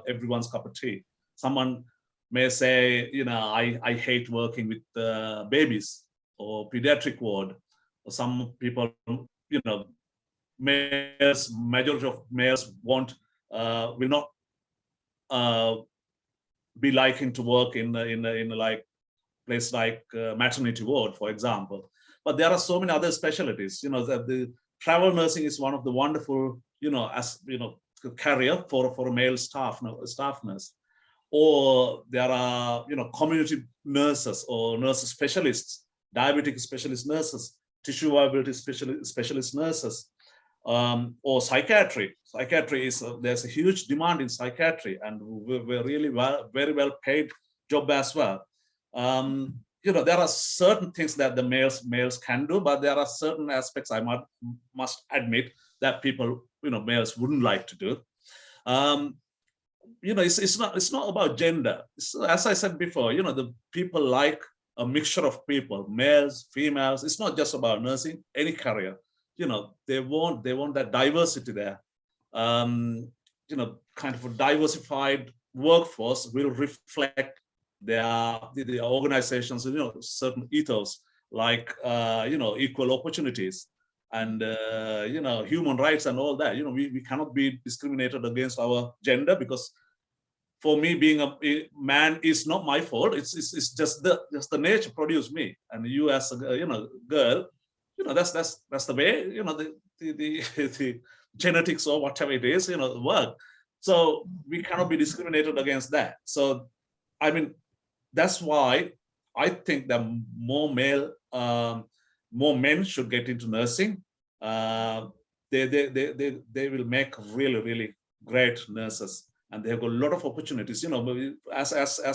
everyone's cup of tea. Someone may say I hate working with babies or pediatric ward, or some people majority of males will not be liking to work in like place like maternity ward, for example. But there are so many other specialties. That the travel nursing is one of the wonderful career for a male staff nurse. Or there are community nurses or nurse specialists, diabetic specialist nurses, tissue viability specialist nurses. Or psychiatry. Psychiatry is there's a huge demand in psychiatry, and we're really very well paid job as well. There are certain things that the males can do, but there are certain aspects I must admit that people males wouldn't like to do. it's not about gender. As I said before, the people like a mixture of people, males, females. It's not just about nursing, any career. They want that diversity there. Kind of a diversified workforce will reflect the organizations, certain ethos, like equal opportunities and human rights and all that. We cannot be discriminated against our gender, because for me, being a man is not my fault. It's just the nature produced me, and you as a girl, that's the way the genetics or whatever it is work. So we cannot be discriminated against that. So I mean, that's why I think that more men should get into nursing. They will make really great nurses, and they have got a lot of opportunities. As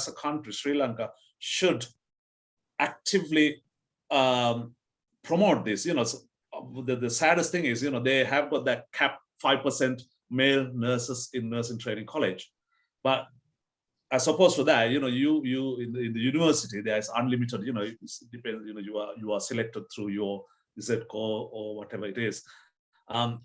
a country, Sri Lanka should actively promote this. The saddest thing is, they have got that cap 5% male nurses in nursing training college, but as opposed to that, you in the university, there is unlimited. It depends. You are selected through your Z-core or whatever it is, and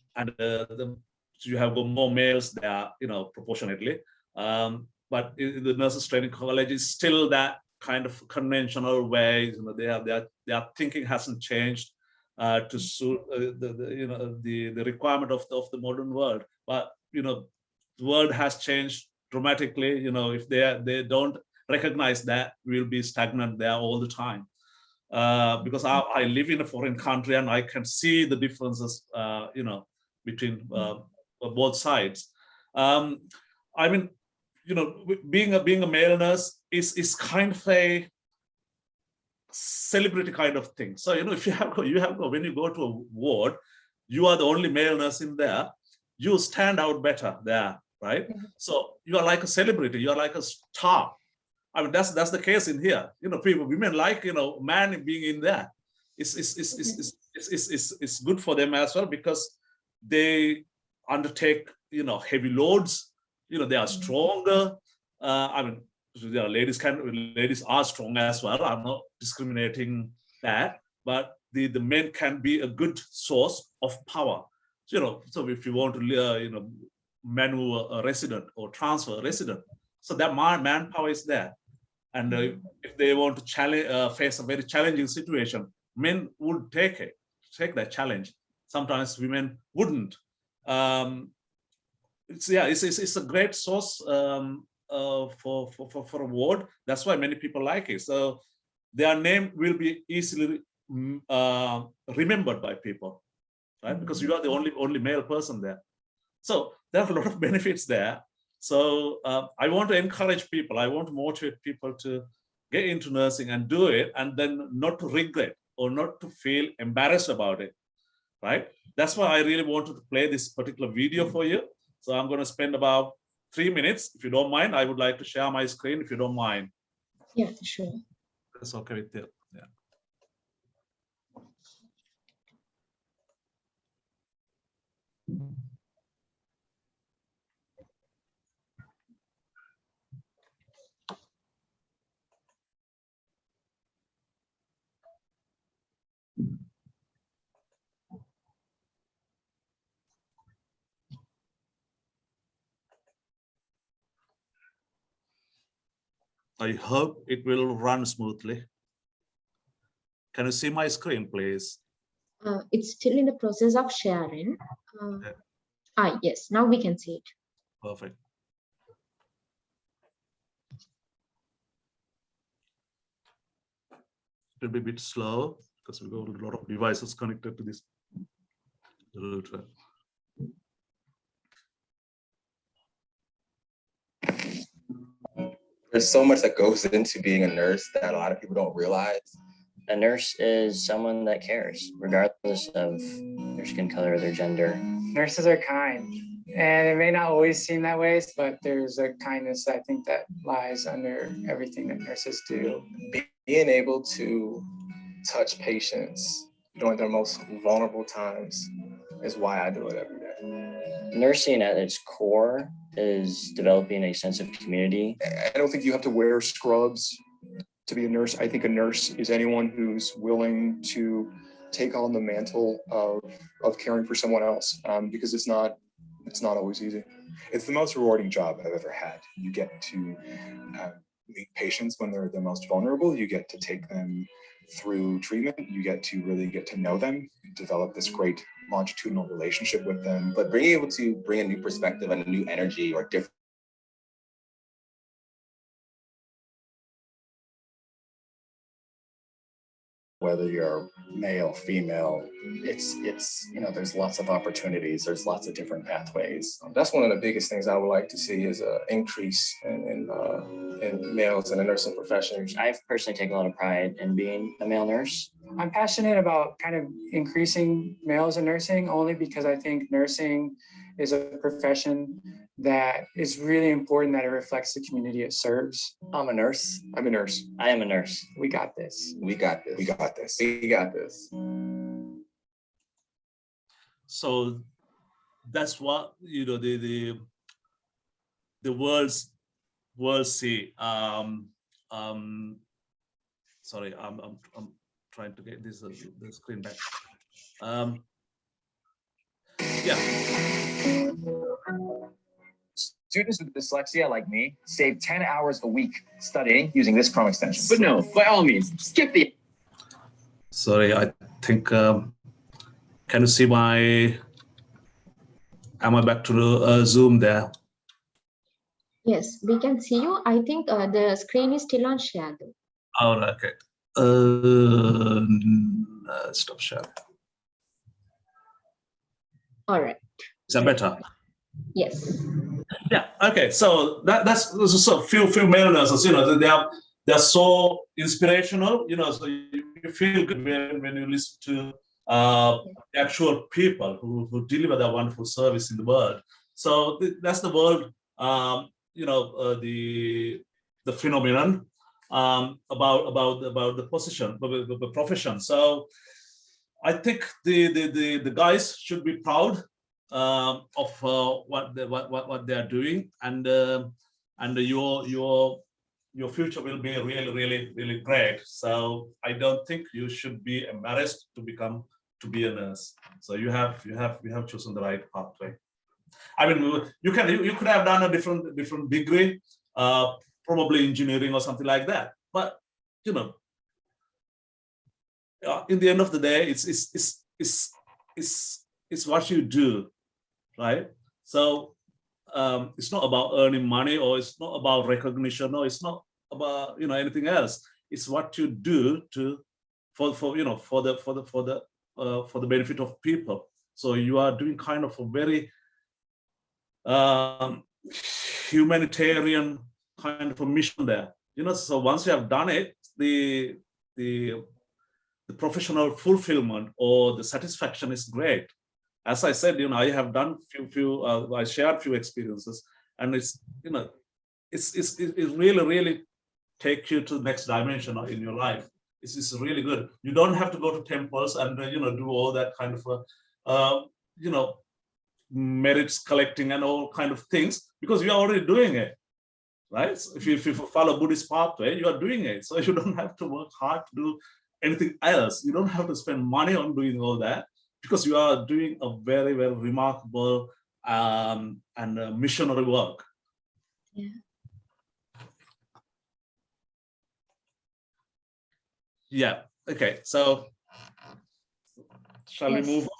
you have got more males there, proportionately. But in the nurses training college is still that kind of conventional way. Their thinking hasn't changed to suit the requirement of the modern world. But the world has changed dramatically. If they don't recognize that, we'll be stagnant there all the time. Because I live in a foreign country, and I can see the differences, between both sides. I mean, being a male nurse is kind of a celebrity kind of thing. So if you have when you go to a ward, you are the only male nurse in there. You stand out better there, right? So you are like a celebrity. You are like a star. I mean, that's the case in here. Women like man being in there. It's good for them as well, because they undertake heavy loads. They are stronger. I mean, ladies are strong as well. I'm not discriminating that, but the men can be a good source of power. So if you want to maneuver a resident or transfer a resident, so that manpower is there. And if they want to face a very challenging situation, men would take that challenge. Sometimes women wouldn't. It's a great source for a ward. That's why many people like it. So their name will be easily remembered by people, right? Because you are the only male person there. So there are a lot of benefits there. So I want to encourage people. I want to motivate people to get into nursing and do it, and then not to regret or not to feel embarrassed about it, right? That's why I really wanted to play this particular video for you. So I'm going to spend about 3 minutes. If you don't mind, I would like to share my screen, if you don't mind. Yeah, sure. That's okay with you. Yeah. I hope it will run smoothly. Can you see my screen, please? It's still in the process of sharing. Yes, now we can see it. Perfect. It will be a bit slow because we've got a lot of devices connected to this router. There's so much that goes into being a nurse that a lot of people don't realize. A nurse is someone that cares, regardless of their skin color or their gender. Nurses are kind, and it may not always seem that way, but there's a kindness I think that lies under everything that nurses do. Being able to touch patients during their most vulnerable times is why I do it every day. Nursing at its core is developing a sense of community. I don't think you have to wear scrubs to be a nurse. I think a nurse is anyone who's willing to take on the mantle of caring for someone else, because it's not always easy. It's the most rewarding job I've ever had. You get to meet patients when they're the most vulnerable. You get to take them through treatment. You get to really get to know them, develop this great longitudinal relationship with them. But being able to bring a new perspective and a new energy or different. Whether you're male, female, it's there's lots of opportunities. There's lots of different pathways. That's one of the biggest things I would like to see is an increase in males in the nursing profession. I personally take a lot of pride in being a male nurse. I'm passionate about kind of increasing males in nursing only because I think nursing is a profession that is really important that it reflects the community it serves. I'm a nurse. I'm a nurse. I am a nurse. We got this. We got this. We got this. We got this. So that's what the world see. Sorry, I'm trying to get this the screen back. Yeah. Students with dyslexia like me save 10 hours a week studying using this Chrome extension. But no, by all means, skip the... Sorry, I think, can you see am I back to the Zoom there? Yes, we can see you. I think the screen is still on share though. Oh, okay. Stop share. All right. Is that better? Yes. Yeah. Okay. So that's so few male nurses. They're so inspirational. So you feel good when you listen to actual people who deliver that wonderful service in the world. So that's the world. The phenomenon about the position, the profession. So I think the guys should be proud of what they are doing, and your future will be really great. So I don't think you should be embarrassed to be a nurse. So you have chosen the right pathway. I mean, you could have done a different degree, probably engineering or something like that. But in the end of the day, it's what you do, right? So it's not about earning money, or it's not about recognition, or it's not about anything else. It's what you do for the benefit of people. So you are doing kind of a very humanitarian kind of a mission there. So once you have done it, the professional fulfillment or the satisfaction is great. As I said, I have done I shared few experiences, and it really take you to the next dimension in your life. It's really good. You don't have to go to temples and do all that kind of merits collecting and all kind of things, because you are already doing it, right? So if you follow Buddhist pathway, you are doing it. So you don't have to work hard to do anything else. You don't have to spend money on doing all that, because you are doing a very, very remarkable and missionary work. Yeah. Yeah. Okay. So shall we move on?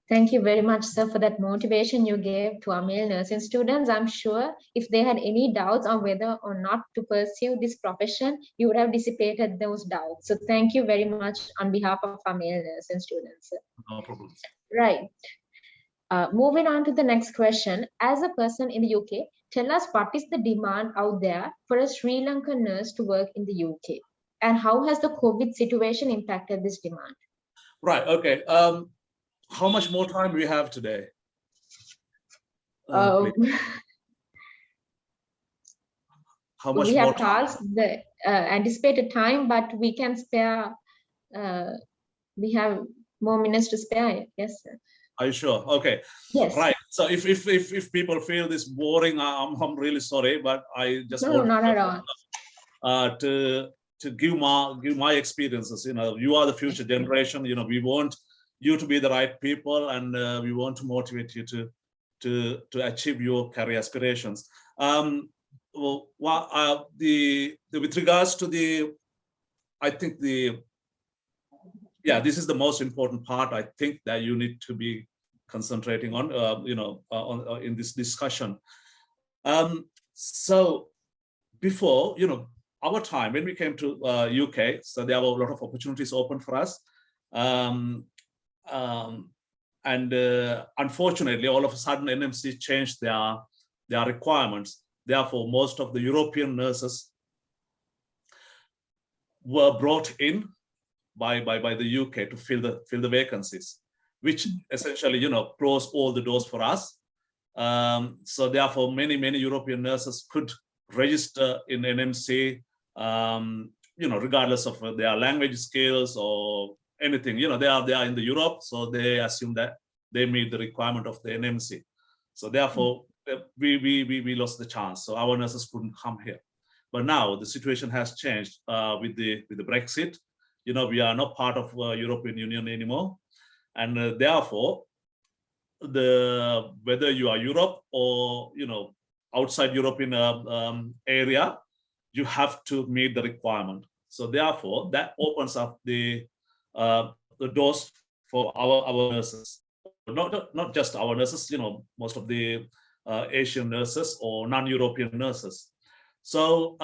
Thank you very much, sir, for that motivation you gave to our male nursing students. I'm sure if they had any doubts on whether or not to pursue this profession, you would have dissipated those doubts. So thank you very much on behalf of our male nursing students, sir. No problem. Right. Moving on to the next question. As a person in the UK, tell us what is the demand out there for a Sri Lankan nurse to work in the UK? And how has the COVID situation impacted this demand? Right. Okay. How much more time we have today? How much we more have time? passed the anticipated time, but we can spare. We have more minutes to spare. Yes, sir. Are you sure? Okay. Yes. Right. So if people feel this boring, I'm really sorry, but I just No, want not at all. to give my experiences. You are the future generation. We want you to be the right people, and we want to motivate you to achieve your career aspirations. With regards to I think this is the most important part. I think that you need to be concentrating on, in this discussion. So before, our time when we came to UK, so there were a lot of opportunities open for us. And unfortunately, all of a sudden, NMC changed their requirements. Therefore, most of the European nurses were brought in by the UK to fill the vacancies, which essentially, closed all the doors for us. So therefore, many European nurses could register in NMC, regardless of their language skills or anything. They are in the Europe, so they assume that they meet the requirement of the NMC. So therefore, we lost the chance. So our nurses couldn't come here. But now the situation has changed with the Brexit. We are not part of European Union anymore, and therefore, whether you are Europe or outside European area, you have to meet the requirement. So therefore, that opens up the doors for our nurses. Not just our nurses, most of the Asian nurses or non-European nurses. So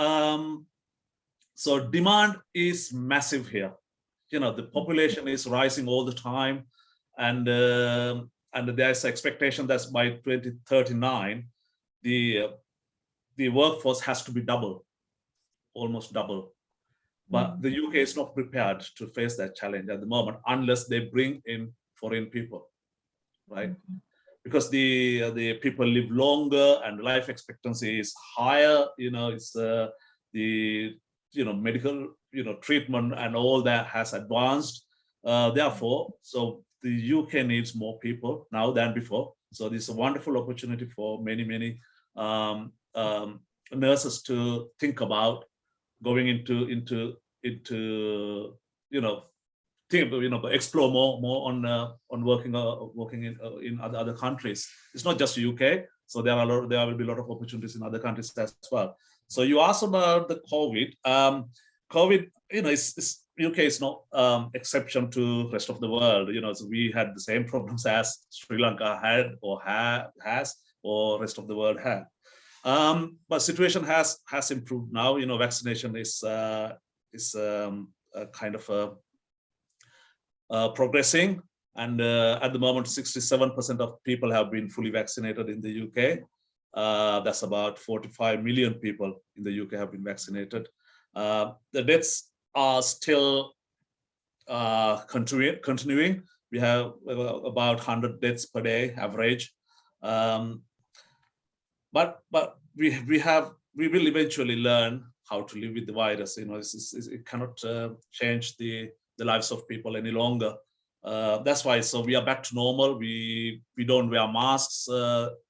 so demand is massive here. The population is rising all the time, and there's expectation that by 2039, the workforce has to be almost double. But the UK is not prepared to face that challenge at the moment unless they bring in foreign people, right? Because the people live longer and life expectancy is higher. It's the medical treatment and all that has advanced. Therefore, so the UK needs more people now than before. So this is a wonderful opportunity for many nurses to think about going into explore more on working in other countries. It's not just UK. So there will be a lot of opportunities in other countries as well. So you asked about the COVID. COVID, UK is not exception to rest of the world. So we had the same problems as Sri Lanka had or has or rest of the world had. But situation has improved now. Vaccination is kind of progressing, and at the moment 67% of people have been fully vaccinated in the UK. That's about 45 million people in the UK have been vaccinated. The deaths are still continuing. We have about 100 deaths per day average. But we will eventually learn how to live with the virus. It cannot change the lives of people any longer. That's why. So we are back to normal. We don't wear masks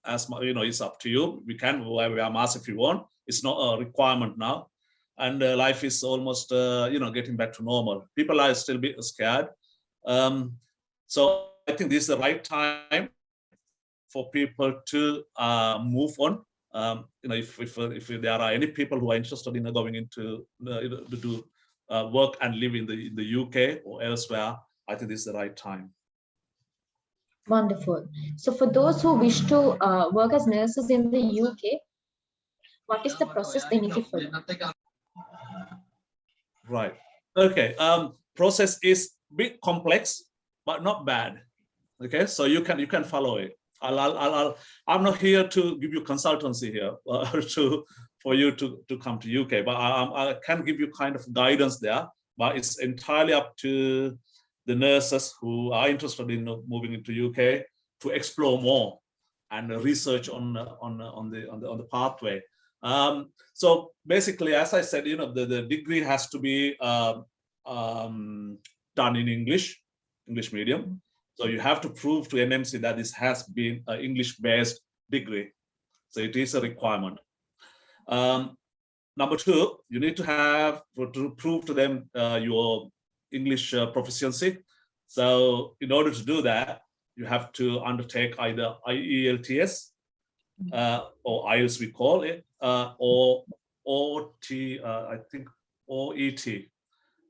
as it's up to you. We can wear masks if you want. It's not a requirement now, and life is almost getting back to normal. People are still a bit scared. So I think this is the right time for people to move on. If there are any people who are interested in going into to do work and live in the UK or elsewhere, I think this is the right time. Wonderful. So for those who wish to work as nurses in the UK, what is the process they need to follow? Right. Okay. Process is a bit complex, but not bad. Okay. So you can follow it. I'm not here to give you consultancy here for you to come to UK, but I can give you kind of guidance there. But it's entirely up to the nurses who are interested in moving into UK to explore more and research on the pathway. So basically, as I said, the degree has to be done in English medium. So you have to prove to NMC that this has been an English-based degree. So it is a requirement. Number two, you need to have to prove to them your English proficiency. So in order to do that, you have to undertake either IELTS or IELTS we call it, or OT, I think OET.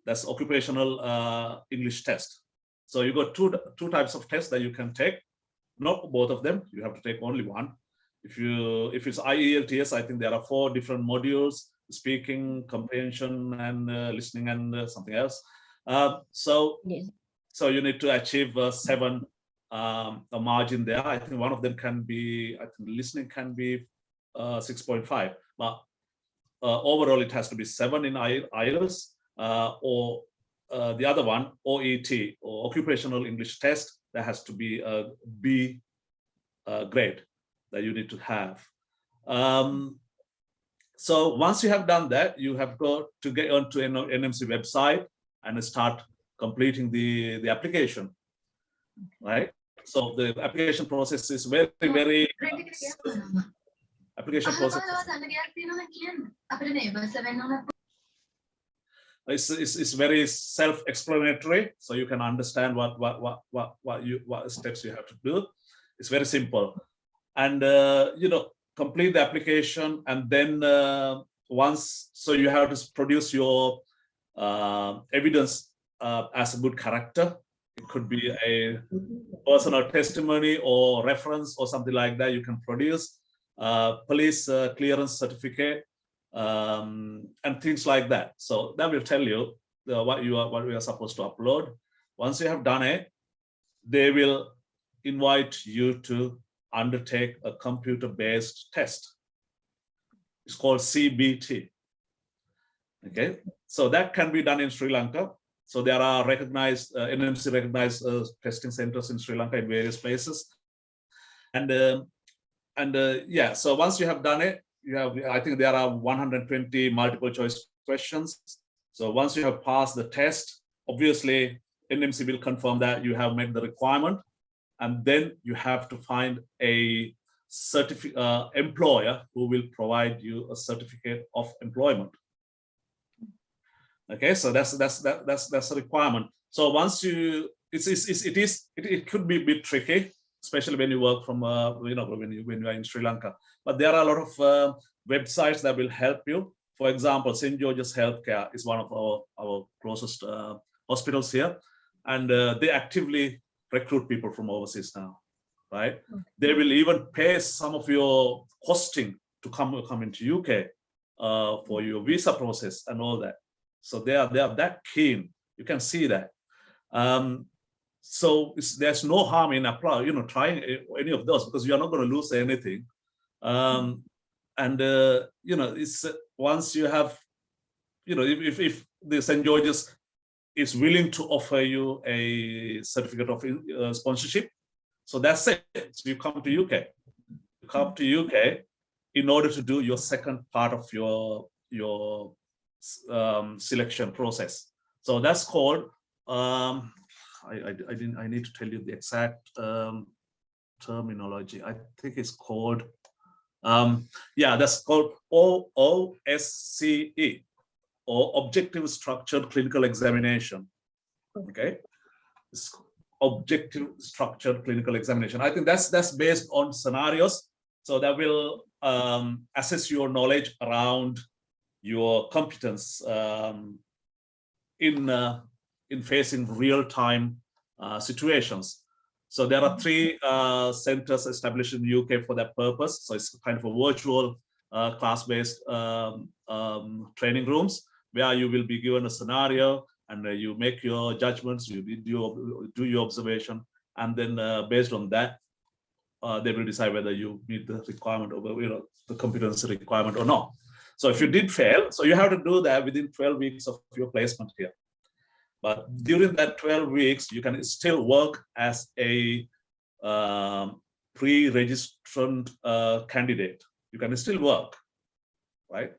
That's occupational English test. So you got two types of tests that you can take. Not both of them. You have to take only one. If it's IELTS, I think there are 4 different modules: speaking, comprehension, and listening, and something else. So you need to achieve 7 a margin there. I think one of them can be, I think listening can be 6.5, but overall it has to be 7 in IELTS, or the other one, OET, or occupational English test, that has to be a B grade that you need to have. So once you have done that, you have got to get onto NMC website and start completing the application, right? So the application process is very application process. It's very self-explanatory, so you can understand what steps you have to do. It's very simple, and complete the application, and then so you have to produce your evidence as a good character. It could be a personal testimony or reference or something like that. You can produce police clearance certificate and things like that. So that will tell you what we are supposed to upload. Once you have done it, they will invite you to undertake a computer-based test. It's called CBT. Okay, so that can be done in Sri Lanka. So there are recognized NMC recognized testing centers in Sri Lanka in various places, and yeah. So once you have done it, you have, I think there are 120 multiple choice questions. So once you have passed the test, obviously NMC will confirm that you have met the requirement, and then you have to find a employer who will provide you a certificate of employment. Okay, so that's a requirement. So once you, it could be a bit tricky, especially when you work from when you are in Sri Lanka. But there are a lot of websites that will help you. For example, St. George's Healthcare is one of our closest hospitals here, and they actively recruit people from overseas now, right? Okay. They will even pay some of your costing to come into UK for your visa process and all that. So they are that keen. You can see that. So there's no harm in trying any of those, because you are not going to lose anything. It's once you have, if the St. George's is willing to offer you a certificate of sponsorship, so that's it. So you come to UK. You come to UK in order to do your second part of your selection process. So that's called I need to tell you the exact terminology. I think it's called that's called OSCE, or Objective Structured Clinical Examination. Okay, it's Objective Structured Clinical Examination. I think that's based on scenarios, so that will assess your knowledge around your competence in facing real-time situations. So there are 3 centers established in the UK for that purpose. So it's kind of a virtual class-based training rooms where you will be given a scenario, and you make your judgments, you do your observation, and then based on that, they will decide whether you meet the requirement of the competency requirement or not. So if you did fail, so you have to do that within 12 weeks of your placement here. But during that 12 weeks, you can still work as a pre-registered candidate. You can still work, right?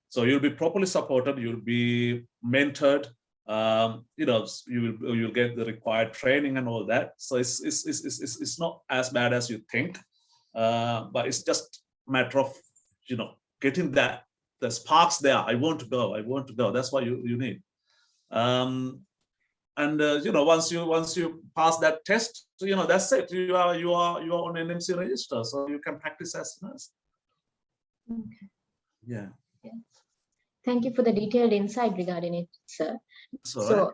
So you'll be properly supported, you'll be mentored, you'll get the required training and all that. So it's not as bad as you think, but it's just a matter of getting the sparks there. I want to go. That's what you need. Once you pass that test, that's it. You are on NMC register, so you can practice as a nurse. Okay. Yeah. Thank you for the detailed insight regarding it, sir. So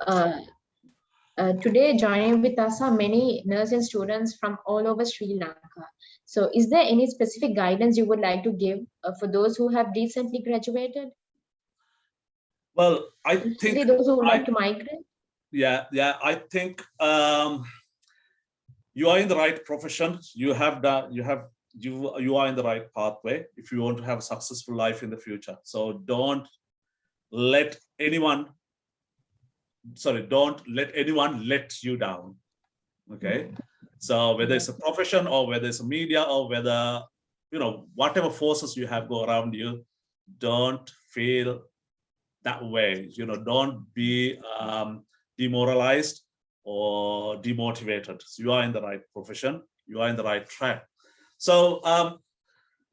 today joining with us are many nursing students from all over Sri Lanka. So is there any specific guidance you would like to give for those who have recently graduated? Well, I think those who would like to migrate. Yeah, I think you are in the right profession. You are in the right pathway if you want to have a successful life in the future. So don't let anyone let you down. Okay. So whether it's a profession or whether it's a media or whether, whatever forces you have go around you, don't feel that way. Don't be demoralized or demotivated. So you are in the right profession. You are in the right track. So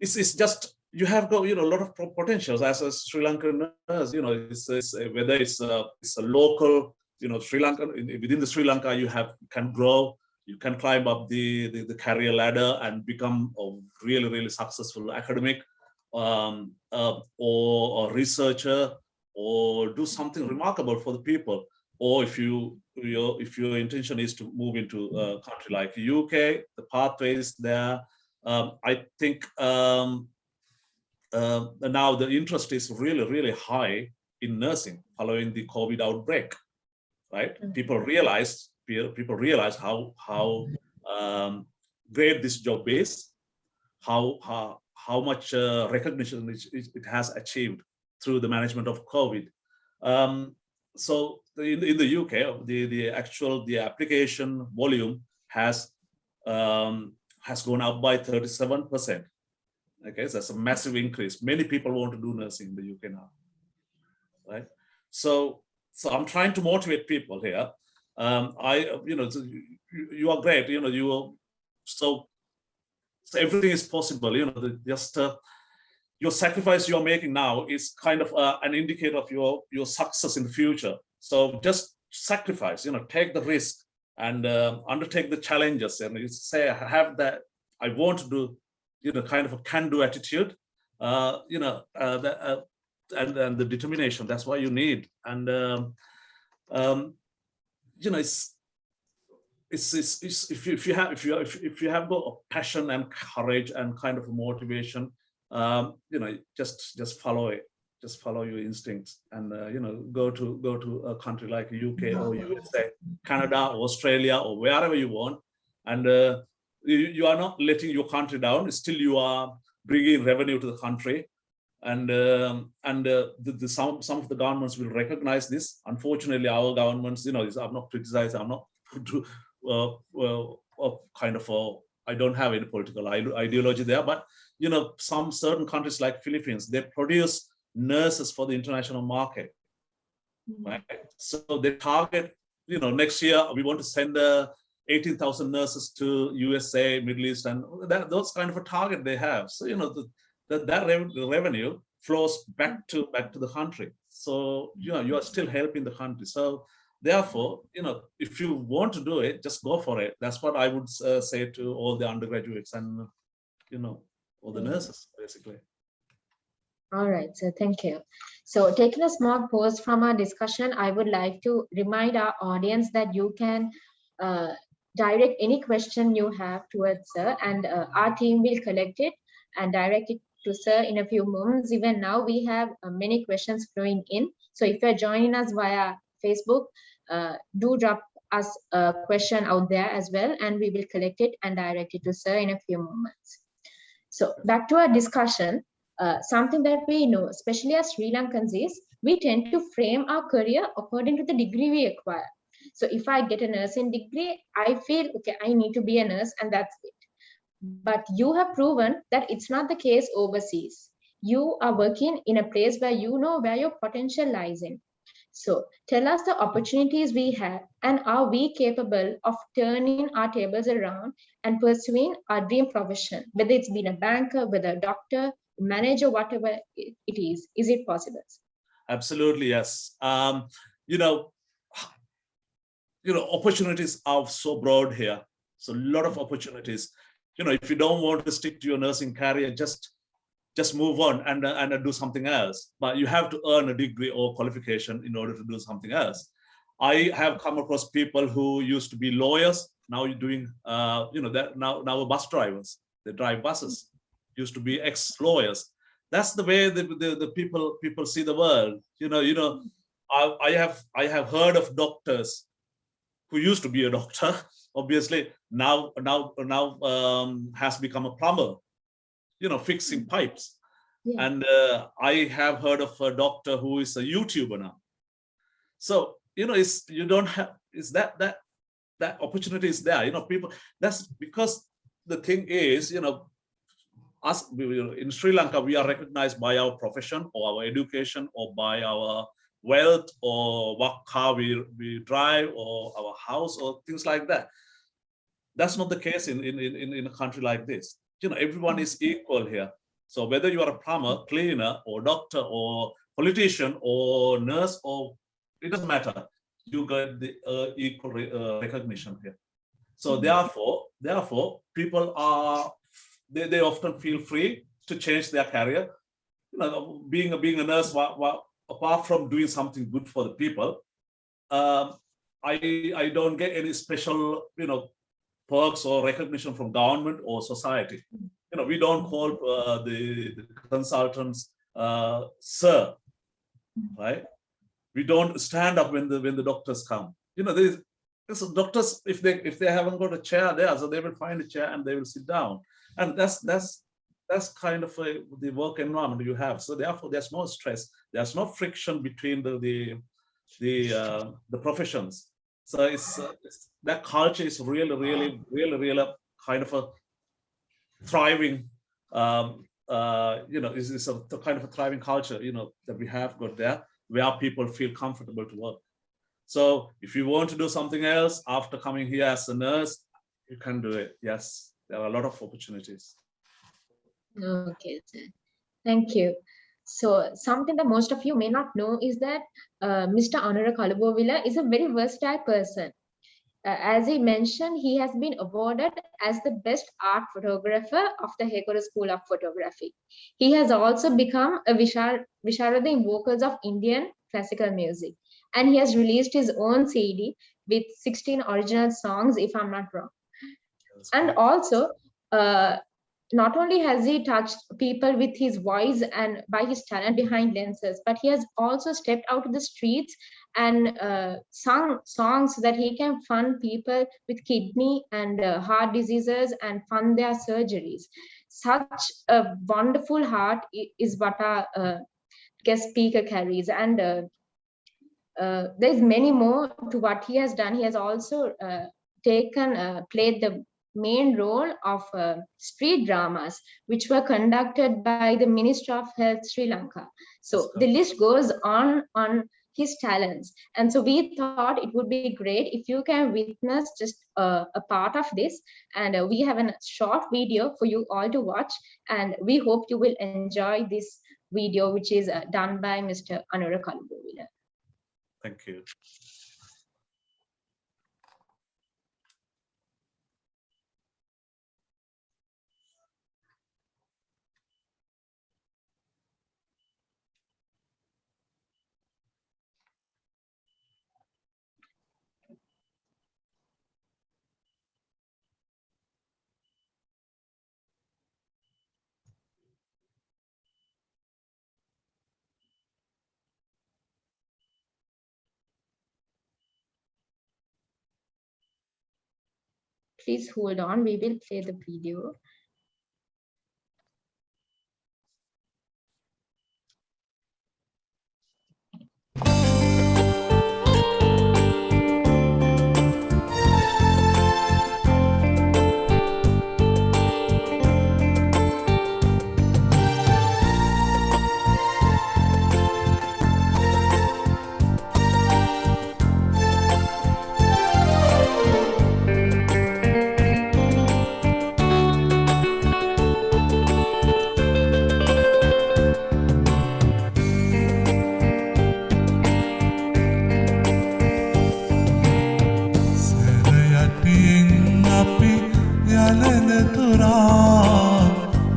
it's just, you have got a lot of potentials as a Sri Lankan nurse. Whether it's a local, Sri Lanka, within the Sri Lanka, you can grow, you can climb up the career ladder and become a really, really successful academic or a researcher, or do something remarkable for the people. Or if your intention is to move into a country like UK, the pathways there. I think now the interest is really, really high in nursing following the COVID outbreak, right? People realize how great this job is, how much recognition it has achieved through the management of COVID. So in the UK, the application volume has gone up by 37%. Okay, so that's a massive increase. Many people want to do nursing in the UK now, right? So I'm trying to motivate people here. You are great. So everything is possible. Your sacrifice you're making now is kind of an indicator of your success in the future. So just sacrifice, take the risk and undertake the challenges, and you say, I have that, I want to do, kind of a can-do attitude, and the determination. That's what you need. And if you have got a passion and courage and kind of a motivation, just follow it. Just follow your instincts, and go to a country like UK or USA, Canada, Australia, or wherever you want. And you are not letting your country down. Still, you are bringing revenue to the country, and some of the governments will recognize this. Unfortunately, our governments, I'm not criticizing. I'm not I don't have any political ideology there, but some certain countries like Philippines, they produce nurses for the international market, right? So they target, next year we want to send 18,000 nurses to USA, Middle East, and those kind of a target they have. So that revenue flows back to the country. So you are still helping the country. So therefore, if you want to do it, just go for it. That's what I would say to all the undergraduates and all the nurses, basically. All right, so thank you. So taking a small pause from our discussion, I would like to remind our audience that you can direct any question you have towards sir, and our team will collect it and direct it to sir in a few moments. Even now, we have many questions flowing in. So if you're joining us via Facebook, do drop us a question out there as well, and we will collect it and direct it to sir in a few moments. So back to our discussion. Something that we know, especially as Sri Lankans, is we tend to frame our career according to the degree we acquire. So if I get a nursing degree, I feel, okay, I need to be a nurse and that's it. But you have proven that it's not the case overseas. You are working in a place where you know where your potential lies in. So tell us the opportunities we have, and are we capable of turning our tables around and pursuing our dream profession, whether it's been a banker, whether a doctor, manager, whatever it is. Is it possible? Absolutely, yes. You know, opportunities are so broad here. So a lot of opportunities. If you don't want to stick to your nursing career, just move on and do something else. But you have to earn a degree or qualification in order to do something else. I have come across people who used to be lawyers, now you're doing, that now bus drivers. They drive buses. Used to be ex-lawyers. That's the way the people see the world. I have heard of doctors who used to be a doctor, obviously now has become a plumber, fixing pipes. Yeah. And I have heard of a doctor who is a YouTuber now. So, that opportunity is there, people, that's because the thing is, us in Sri Lanka, we are recognized by our profession or our education or by our wealth or what car we drive or our house or things like that. That's not the case in a country like this. Everyone is equal here. So whether you are a plumber, cleaner, or doctor, or politician, or nurse, or it doesn't matter. You get the equal recognition here. So therefore, people are they often feel free to change their career. Being a nurse, apart from doing something good for the people, I don't get any special perks or recognition from government or society. We don't call the consultants sir, right? We don't stand up when the doctors come. There's doctors, if they haven't got a chair there, so they will find a chair and they will sit down. And that's kind of the work environment you have. So therefore, there's no stress. There's no friction between the professions. So it's that culture is really kind of a thriving. It's a kind of a thriving culture. That we have got there, where people feel comfortable to work. So if you want to do something else after coming here as a nurse, you can do it. Yes. There are a lot of opportunities. Okay, sir. Thank you. So something that most of you may not know is that Mr. Anura Kalubowila is a very versatile person. As he mentioned, he has been awarded as the best art photographer of the Hekora School of Photography. He has also become a Visharada in vocals of Indian classical music. And he has released his own CD with 16 original songs, if I'm not wrong. And also, not only has he touched people with his voice and by his talent behind lenses, but he has also stepped out to the streets and sung songs so that he can fund people with kidney and heart diseases and fund their surgeries. Such a wonderful heart is what our guest speaker carries. And there's many more to what he has done. He has also played the main role of street dramas, which were conducted by the Ministry of Health Sri Lanka. So the list goes on his talents. And so we thought it would be great if you can witness just a part of this. And we have a short video for you all to watch. And we hope you will enjoy this video, which is done by Mr. Anura Kalubowila. Thank you. Please hold on, we will play the video. යනන තුරා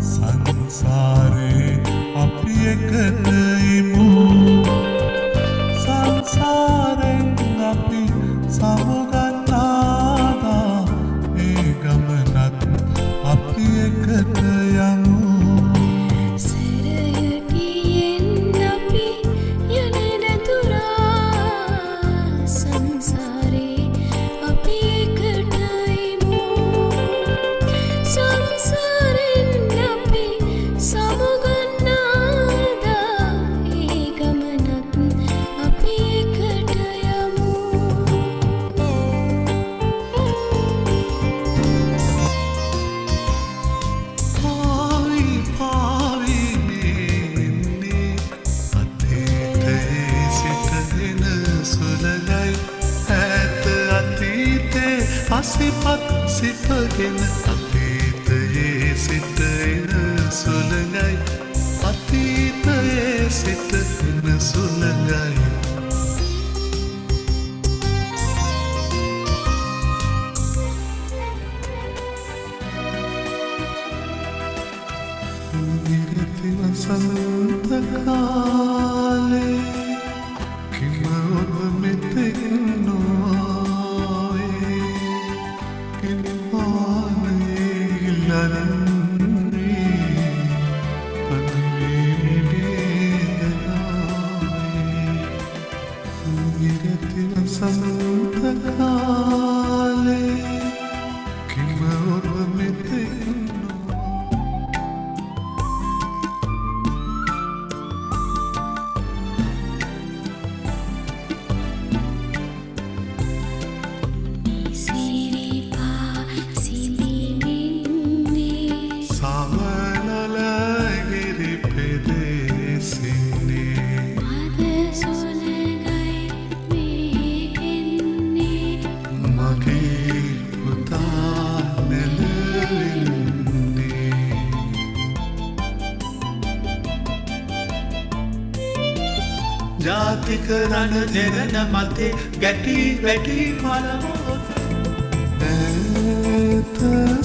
සංසාරේ අපි එකට ඉමු සංසාරෙන් අපි සමුගන්නාදා ඒ ගමනත් අපි එකට යමු සිපත් සිපගෙන අතීතයේ සිට එන සුළඟයි අතීතයේ සිට එන සුළඟයි නිරති වසන්ත කාලේ කිම ඔබ මෙතෙක් ජාතික රණ දෙරණ මතේ ගැටි වැටි පළමෝත ඇත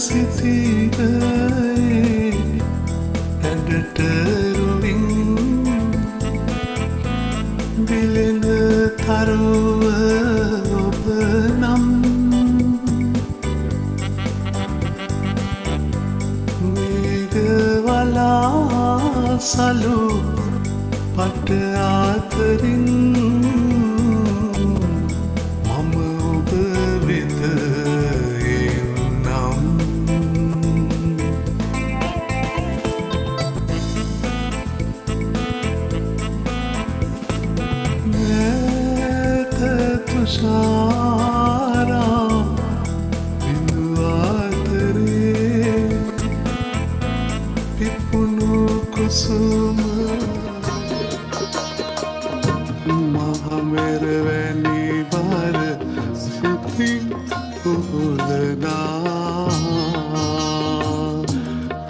සිතිගයේ ඇඩට රුවින් දිලෙන තරුව ඔබ නම් මේගවලා සලු පට අතරින් මම ඔබ වෙත එන්නම් නැත තුෂාරා බිඳු අතරේ පිපුණු කුසුම මහමෙරවැනි බර සිතින් උහුලනා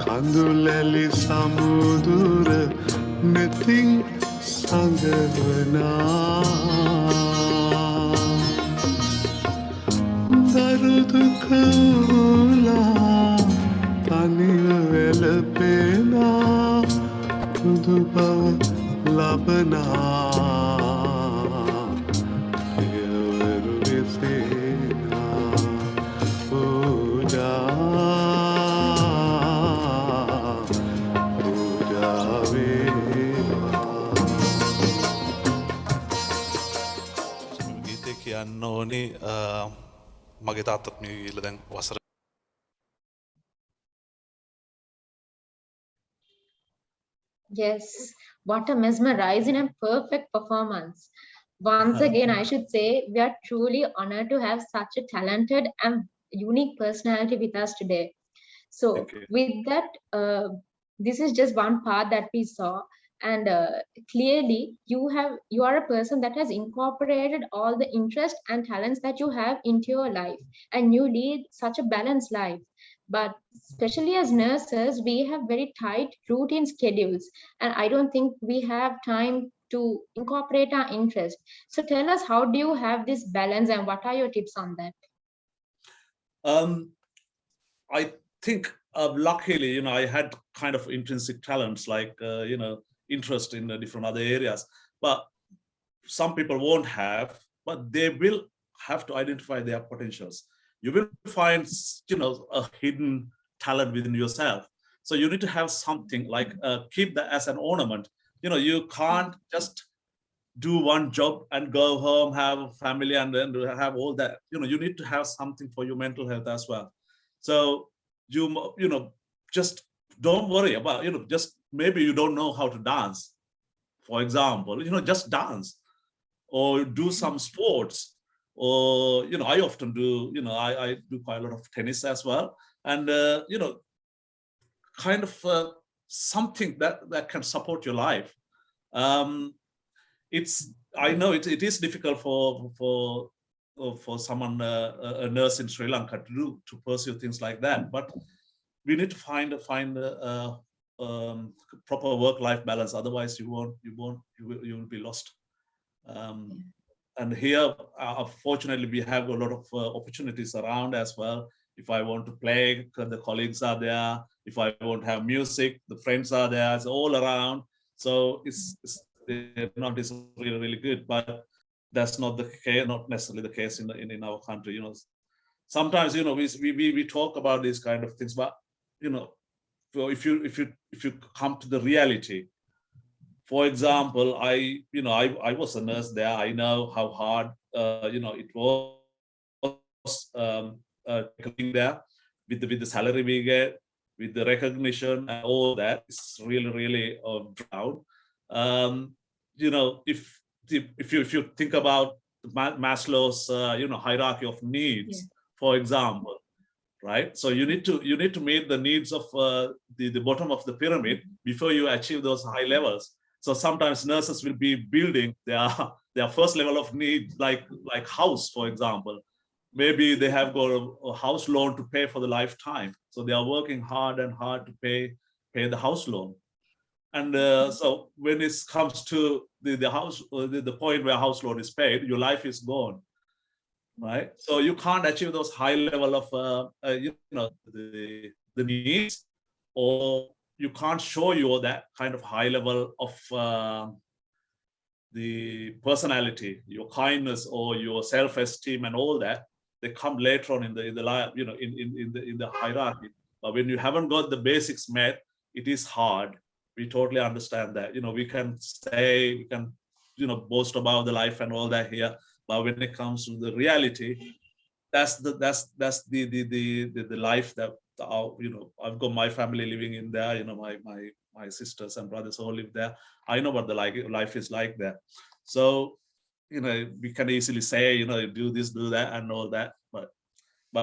කඳුලැලි සමුදුර නෙතින් සඟවනා දරුදුකලා තනිව වැළපෙනා පුදු බව ලබනා කියන්න ඕනේ මගේ තාත්තත් මේ ගිහලා දැන් වසර Yes, what a mesmerizing and perfect performance. Once again, I should say we are truly honored to have such a talented and unique personality with us today. So with that, this is just one part that we saw. And clearly you are a person that has incorporated all the interest and talents that you have into your life, and you lead such a balanced life. But especially as nurses, we have very tight routine schedules, and I don't think we have time to incorporate our interest. So tell us, how do you have this balance and what are your tips on that? think luckily, I had kind of intrinsic talents like, interest in different other areas, but some people won't have, but they will have to identify their potentials. You will find, a hidden talent within yourself. So you need to have something like keep that as an ornament. You can't just do one job and go home, have a family, and then have all that. You need to have something for your mental health as well. So you just don't worry about, just maybe you don't know how to dance, for example, just dance or do some sports. Or, I often do, I do quite a lot of tennis as well. And, kind of something that can support your life. I know it is difficult for someone, a nurse in Sri Lanka to pursue things like that, but we need to find a proper work-life balance. Otherwise you will be lost. And here, fortunately, we have a lot of opportunities around as well. If I want to play, the colleagues are there. If I want to have music, the friends are there. It's all around. So it's really, really good. But that's not the case, not necessarily the case in our country. Sometimes we talk about these kind of things, but if you come to the reality. For example, I was a nurse there. I know how hard it was being there with the salary we get, with the recognition and all that. It's really proud. If you think about Maslow's hierarchy of needs, for example, right? So you need to meet the needs of the bottom of the pyramid before you achieve those high levels. So sometimes nurses will be building their first level of need, like house, for example. Maybe they have got a house loan to pay for the lifetime. So they are working hard to pay the house loan. And so when it comes to the house, the point where house loan is paid, your life is gone, right? So you can't achieve those high level of the needs, or you can't show that kind of high level of the personality, your kindness or your self-esteem and all that. They come later on in the life, in the hierarchy. But when you haven't got the basics met, it is hard. We totally understand that. We can say, we can boast about the life and all that here, but when it comes to the reality, that's the life that I've got my family living in there. My sisters and brothers all live there. I know what the life is like there. So we can easily say do this, do that, and all that. But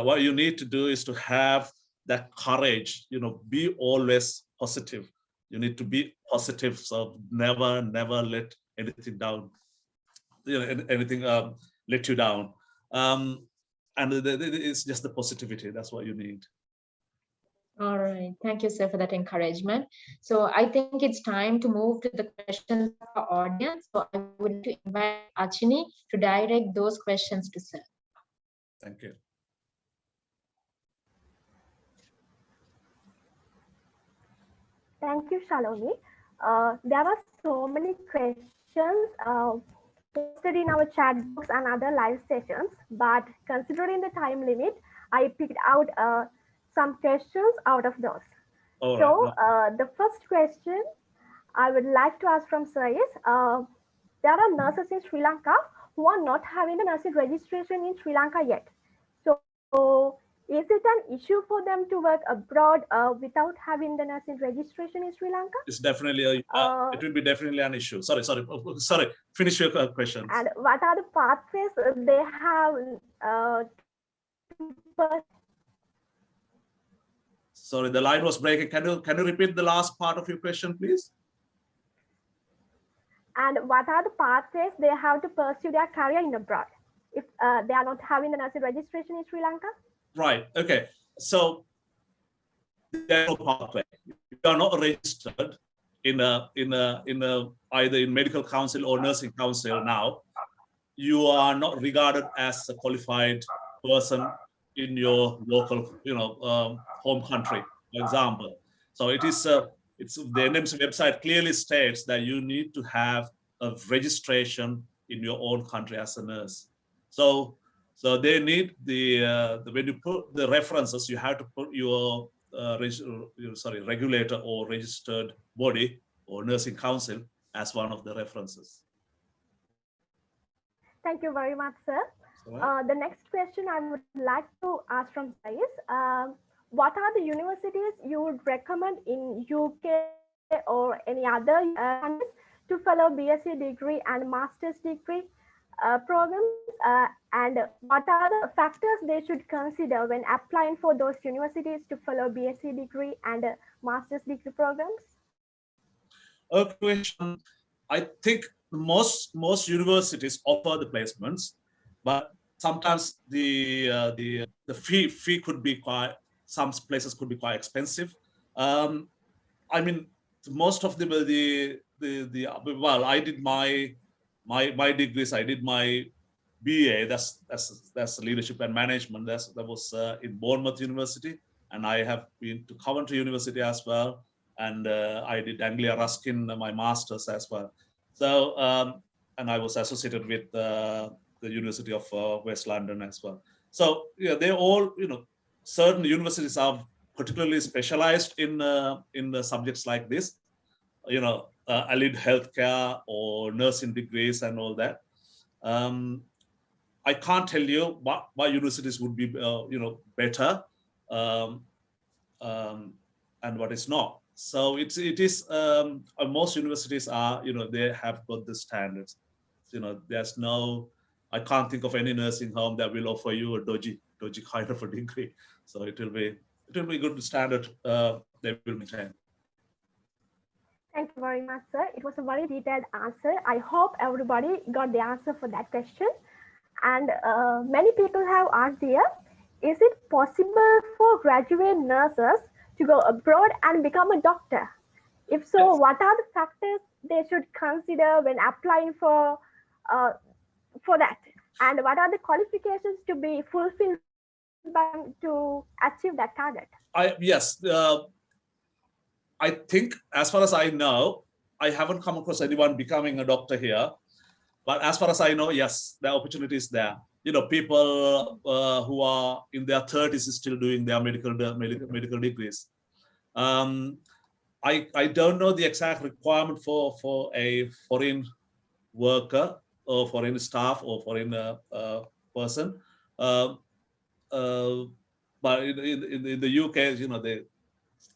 what you need to do is to have that courage. Be always positive. You need to be positive. So never let anything down. Anything let you down. And it's just the positivity. That's what you need. All right. Thank you, sir, for that encouragement. So I think it's time to move to the questions of our audience. So I would like to invite Achini to direct those questions to sir. Thank you. Thank you, Shaloni. There were so many questions posted in our chat box and other live sessions, but considering the time limit, I picked out some questions out of those. All so right. The first question I would like to ask from sir is, there are nurses in Sri Lanka who are not having the nursing registration in Sri Lanka yet. So is it an issue for them to work abroad without having the nursing registration in Sri Lanka? It's definitely it will be definitely an issue. Sorry. Finish your question. And what are the pathways they have? Sorry, the line was breaking. Can you repeat the last part of your question, please? And what are the pathways they have to pursue their career in abroad if they are not having the nursing registration in Sri Lanka? Right. Okay. So there's no pathway. You are not registered in either in medical council or nursing council now. You are not regarded as a qualified person in your local, home country, for example. So it is, it's the NMC website clearly states that you need to have a registration in your own country as a nurse. So they need the when you put the references, you have to put your regulator or registered body or nursing council as one of the references. Thank you very much, sir. The next question I would like to ask from sir is, what are the universities you would recommend in UK or any other countries to follow BSc degree and master's degree programs, and what are the factors they should consider when applying for those universities to follow BSc degree and master's degree programs? A question. I think most universities offer the placements, but sometimes the fee could be quite, some places could be quite expensive. I mean, most of well, I did my degrees. I did my BA. That's leadership and management. That was in Bournemouth University, and I have been to Coventry University as well. And I did Anglia Ruskin, my master's as well. So, and I was associated with the University of West London as well. So, yeah, they all, certain universities are particularly specialized in the subjects like this, allied healthcare or nursing degrees and all that. I can't tell you what universities would be, better and what is not. So it is most universities are, they have got the standards. There's no, I can't think of any nursing home that will offer you a dodgy kind of a degree. So it will be good standard they will maintain. Thank you very much, sir. It was a very detailed answer. I hope everybody got the answer for that question. And many people have asked here, is it possible for graduate nurses to go abroad and become a doctor? If so, yes, what are the factors they should consider when applying for that? And what are the qualifications to be fulfilled to achieve that target? Yes, I think as far as I know, I haven't come across anyone becoming a doctor here. But as far as I know, yes, the opportunity is there. People who are in their 30s is still doing their medical degrees. I don't know the exact requirement for a foreign worker or foreign staff or foreign person. But in the UK,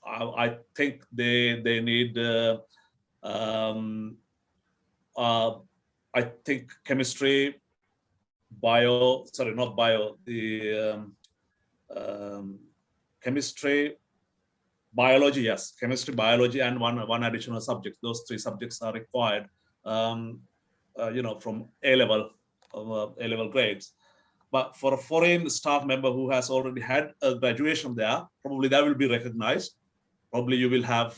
I think they need I think chemistry, chemistry, biology, yes, chemistry, biology, and one additional subject. Those three subjects are required, from A-level grades. But for a foreign staff member who has already had a graduation there, probably that will be recognized. Probably you will have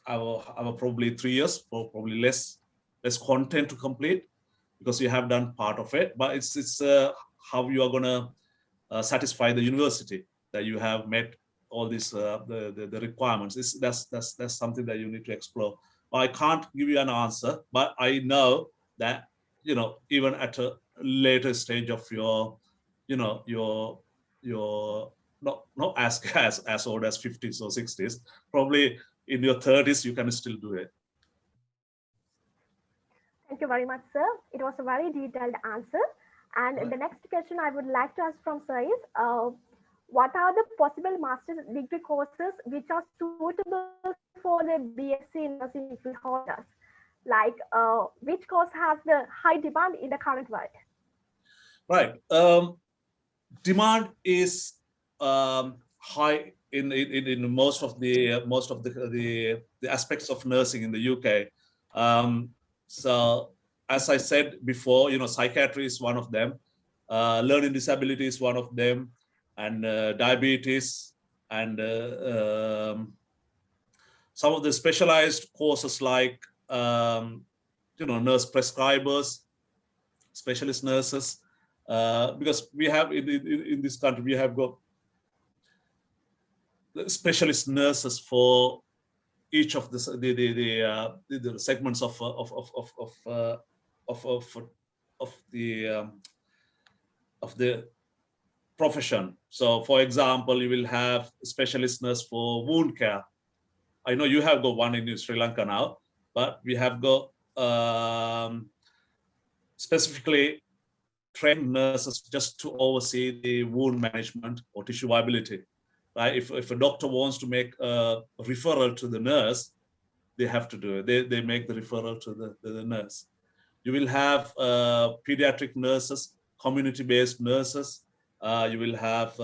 probably 3 years, or probably less content to complete because you have done part of it. But it's how you are going to satisfy the university that you have met all these the requirements. That's something that you need to explore. But I can't give you an answer, but I know that even at a later stage of your not as old as 50s or 60s, probably in your 30s you can still do it. Thank you very much, sir. It was a very detailed answer. And the next question I would like to ask from sir is, what are the possible master's degree courses which are suitable for the BSc nursing degree holders? Like, which course has the high demand in the current world? Right. Demand is high in most of the aspects of nursing in the UK. So as I said before, psychiatry is one of them, learning disability is one of them, and diabetes, and some of the specialized courses like nurse prescribers, specialist nurses, because we have in this country, we have got specialist nurses for each of the segments of the profession. So, for example, you will have a specialist nurse for wound care. I know you have got one in Sri Lanka now, but we have got specifically trained nurses just to oversee the wound management or tissue viability. Right? If a doctor wants to make a referral to the nurse, they have to do it. They make the referral to the nurse. You will have pediatric nurses, community-based nurses. You will have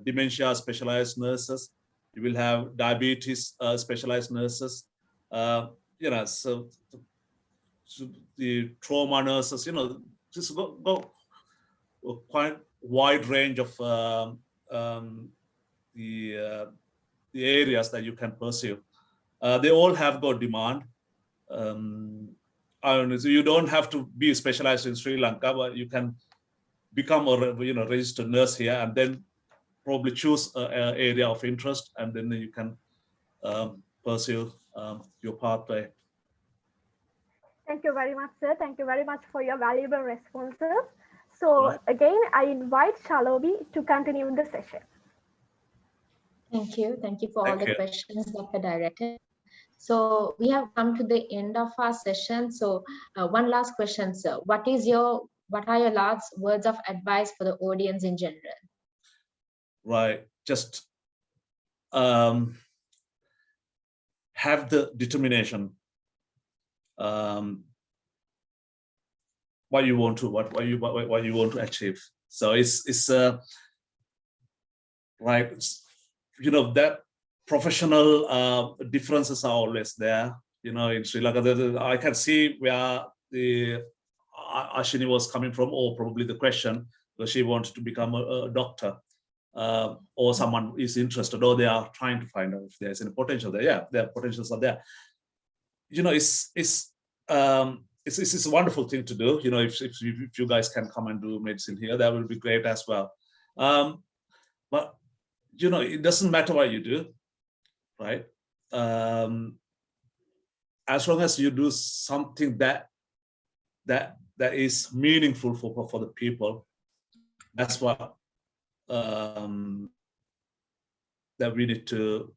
dementia specialized nurses. You will have diabetes specialized nurses. You know, so the trauma nurses. You know, just go a quite wide range of the areas that you can pursue. They all have got demand. So you don't have to be specialized in Sri Lanka, but you can become a registered nurse here, and then probably choose an area of interest, and then you can pursue your pathway. Thank you very much, sir. Thank you very much for your valuable responses. So again, I invite Shalobi to continue the session. Thank you. Thank you for all the questions that were directed. So we have come to the end of our session. So one last question, sir. What are your last words of advice for the audience in general? Right. Just have the determination. What you want to achieve. So it's right. You know, that professional differences are always there. You know, in Sri Lanka, I can see where the Ashini was coming from, or probably the question, because she wanted to become a doctor, or someone is interested, or they are trying to find out if there's any potential there. Yeah, their potentials are there. You know, it's a wonderful thing to do. You know, if you guys can come and do medicine here, that will be great as well. But you know, it doesn't matter what you do, right? As long as you do something that is meaningful for the people, that's what that we need to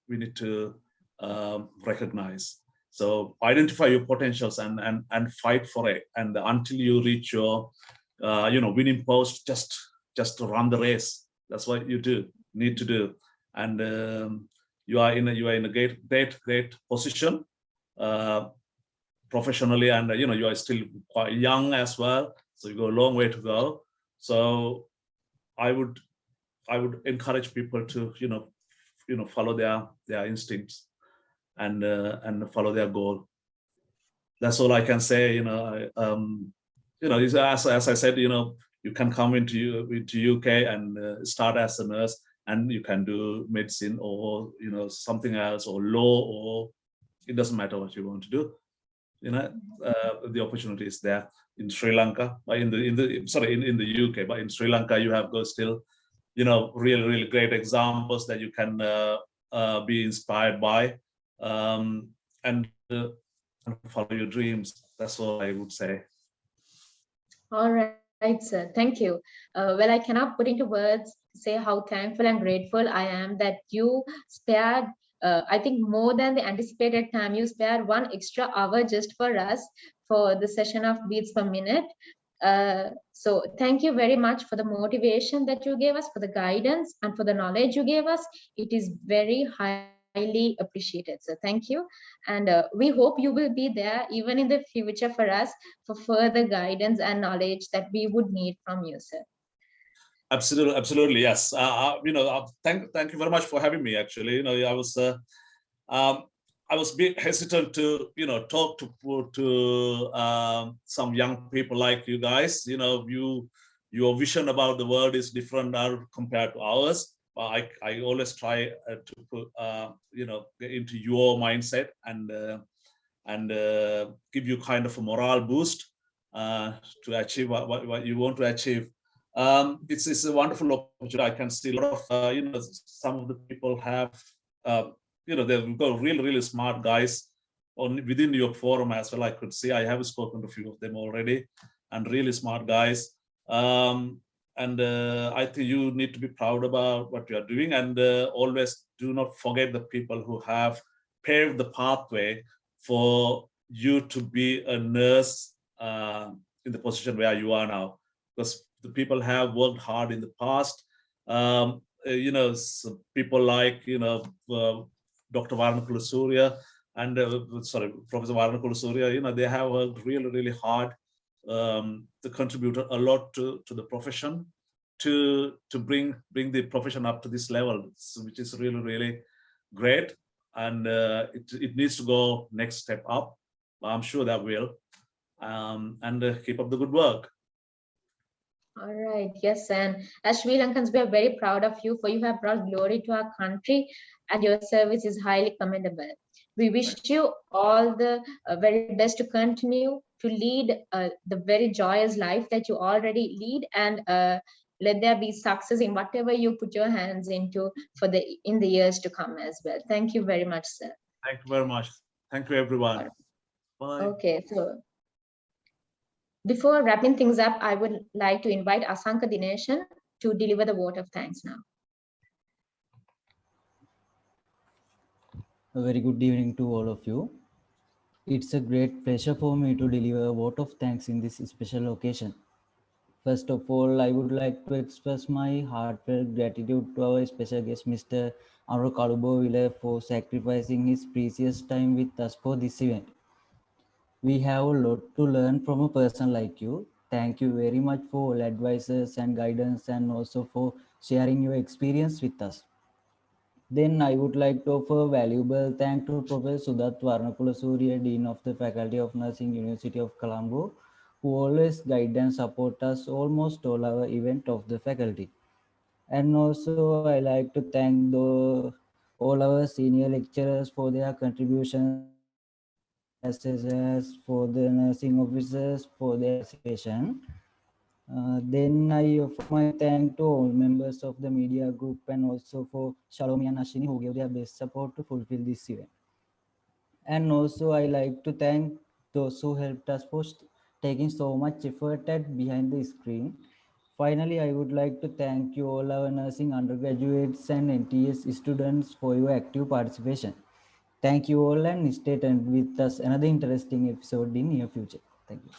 recognize. So identify your potentials and fight for it. And until you reach your winning post, just to run the race. That's what you need to do. And you are in a great position professionally, and you are still quite young as well. So you got a long way to go. So I would encourage people to follow their instincts and follow their goal. That's all I can say. As I said, you can come into UK and start as a nurse, and you can do medicine or something else, or law, or it doesn't matter what you want to do. The opportunity is there in Sri Lanka, but in the UK, but in Sri Lanka you have got still really great examples that you can be inspired by, and follow your dreams. That's all I would say. All right, sir. Thank you. Well, I cannot put into words say how thankful and grateful I am that you spared, I think, more than the anticipated time. You spared 1 extra hour just for us for the session of beats per minute. So thank you very much for the motivation that you gave us, for the guidance, and for the knowledge you gave us. It is very highly appreciated. So thank you. And we hope you will be there even in the future for us for further guidance and knowledge that we would need from you, sir. Absolutely, yes. Thank you very much for having me. Actually, I was a bit hesitant to talk to some young people like you guys. Your vision about the world is different compared to ours. But I always try to put get into your mindset and give you kind of a morale boost to achieve what you want to achieve. It's a wonderful opportunity. I can see a lot of, some of the people have, they've got really smart guys within your forum as well. I could see, I have spoken to a few of them already, and really smart guys. I think you need to be proud about what you are doing, and always do not forget the people who have paved the pathway for you to be a nurse in the position where you are now. Because the people have worked hard in the past. People like, Dr. Varanakula Surya and, Professor Varanakula Surya, they have worked really hard to contribute a lot to the profession, to bring the profession up to this level, which is really great. And it needs to go next step up. I'm sure that will. Keep up the good work. All right, yes, and as Sri Lankans, we are very proud of you, for you have brought glory to our country, and your service is highly commendable. We wish you all the very best to continue to lead the very joyous life that you already lead, and let there be success in whatever you put your hands into in the years to come as well. Thank you very much, sir. Thank you very much. Thank you, everyone. Bye. Okay, so before wrapping things up, I would like to invite Asanka Dineshan to deliver the vote of thanks now. A very good evening to all of you. It's a great pleasure for me to deliver a vote of thanks in this special occasion. First of all, I would like to express my heartfelt gratitude to our special guest, Mr. Anura Kalubowila, for sacrificing his precious time with us for this event. We have a lot to learn from a person like you. Thank you very much for all advices and guidance, and also for sharing your experience with us. Then I would like to offer valuable thanks to Professor Sudat Varanakula Surya, Dean of the Faculty of Nursing, University of Colombo, who always guide and support us almost all our event of the faculty. And also I like to thank all our senior lecturers for their contributions, as well as for the nursing officers for their participation. Then I offer my thanks to all members of the media group, and also for Shalomi and Ashini, who gave their best support to fulfill this event. And also I like to thank those who helped us for taking so much effort at behind the screen. Finally, I would like to thank you all our nursing undergraduates and NTS students for your active participation. Thank you all, and stay tuned with us another interesting episode in near future. Thank you.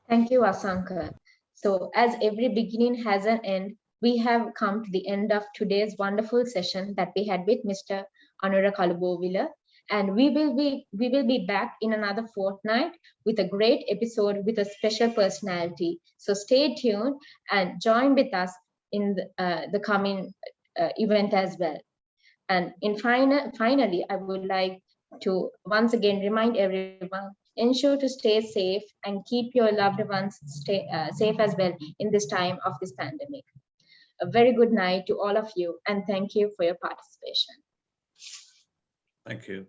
Thank you, Asanka. So as every beginning has an end, we have come to the end of today's wonderful session that we had with Mr. Anura Kalubowila. And we will be back in another fortnight with a great episode with a special personality. So stay tuned and join with us in the coming event as well. And finally, I would like to once again remind everyone, ensure to stay safe and keep your loved ones safe as well in this time of this pandemic. A very good night to all of you, and thank you for your participation. Thank you.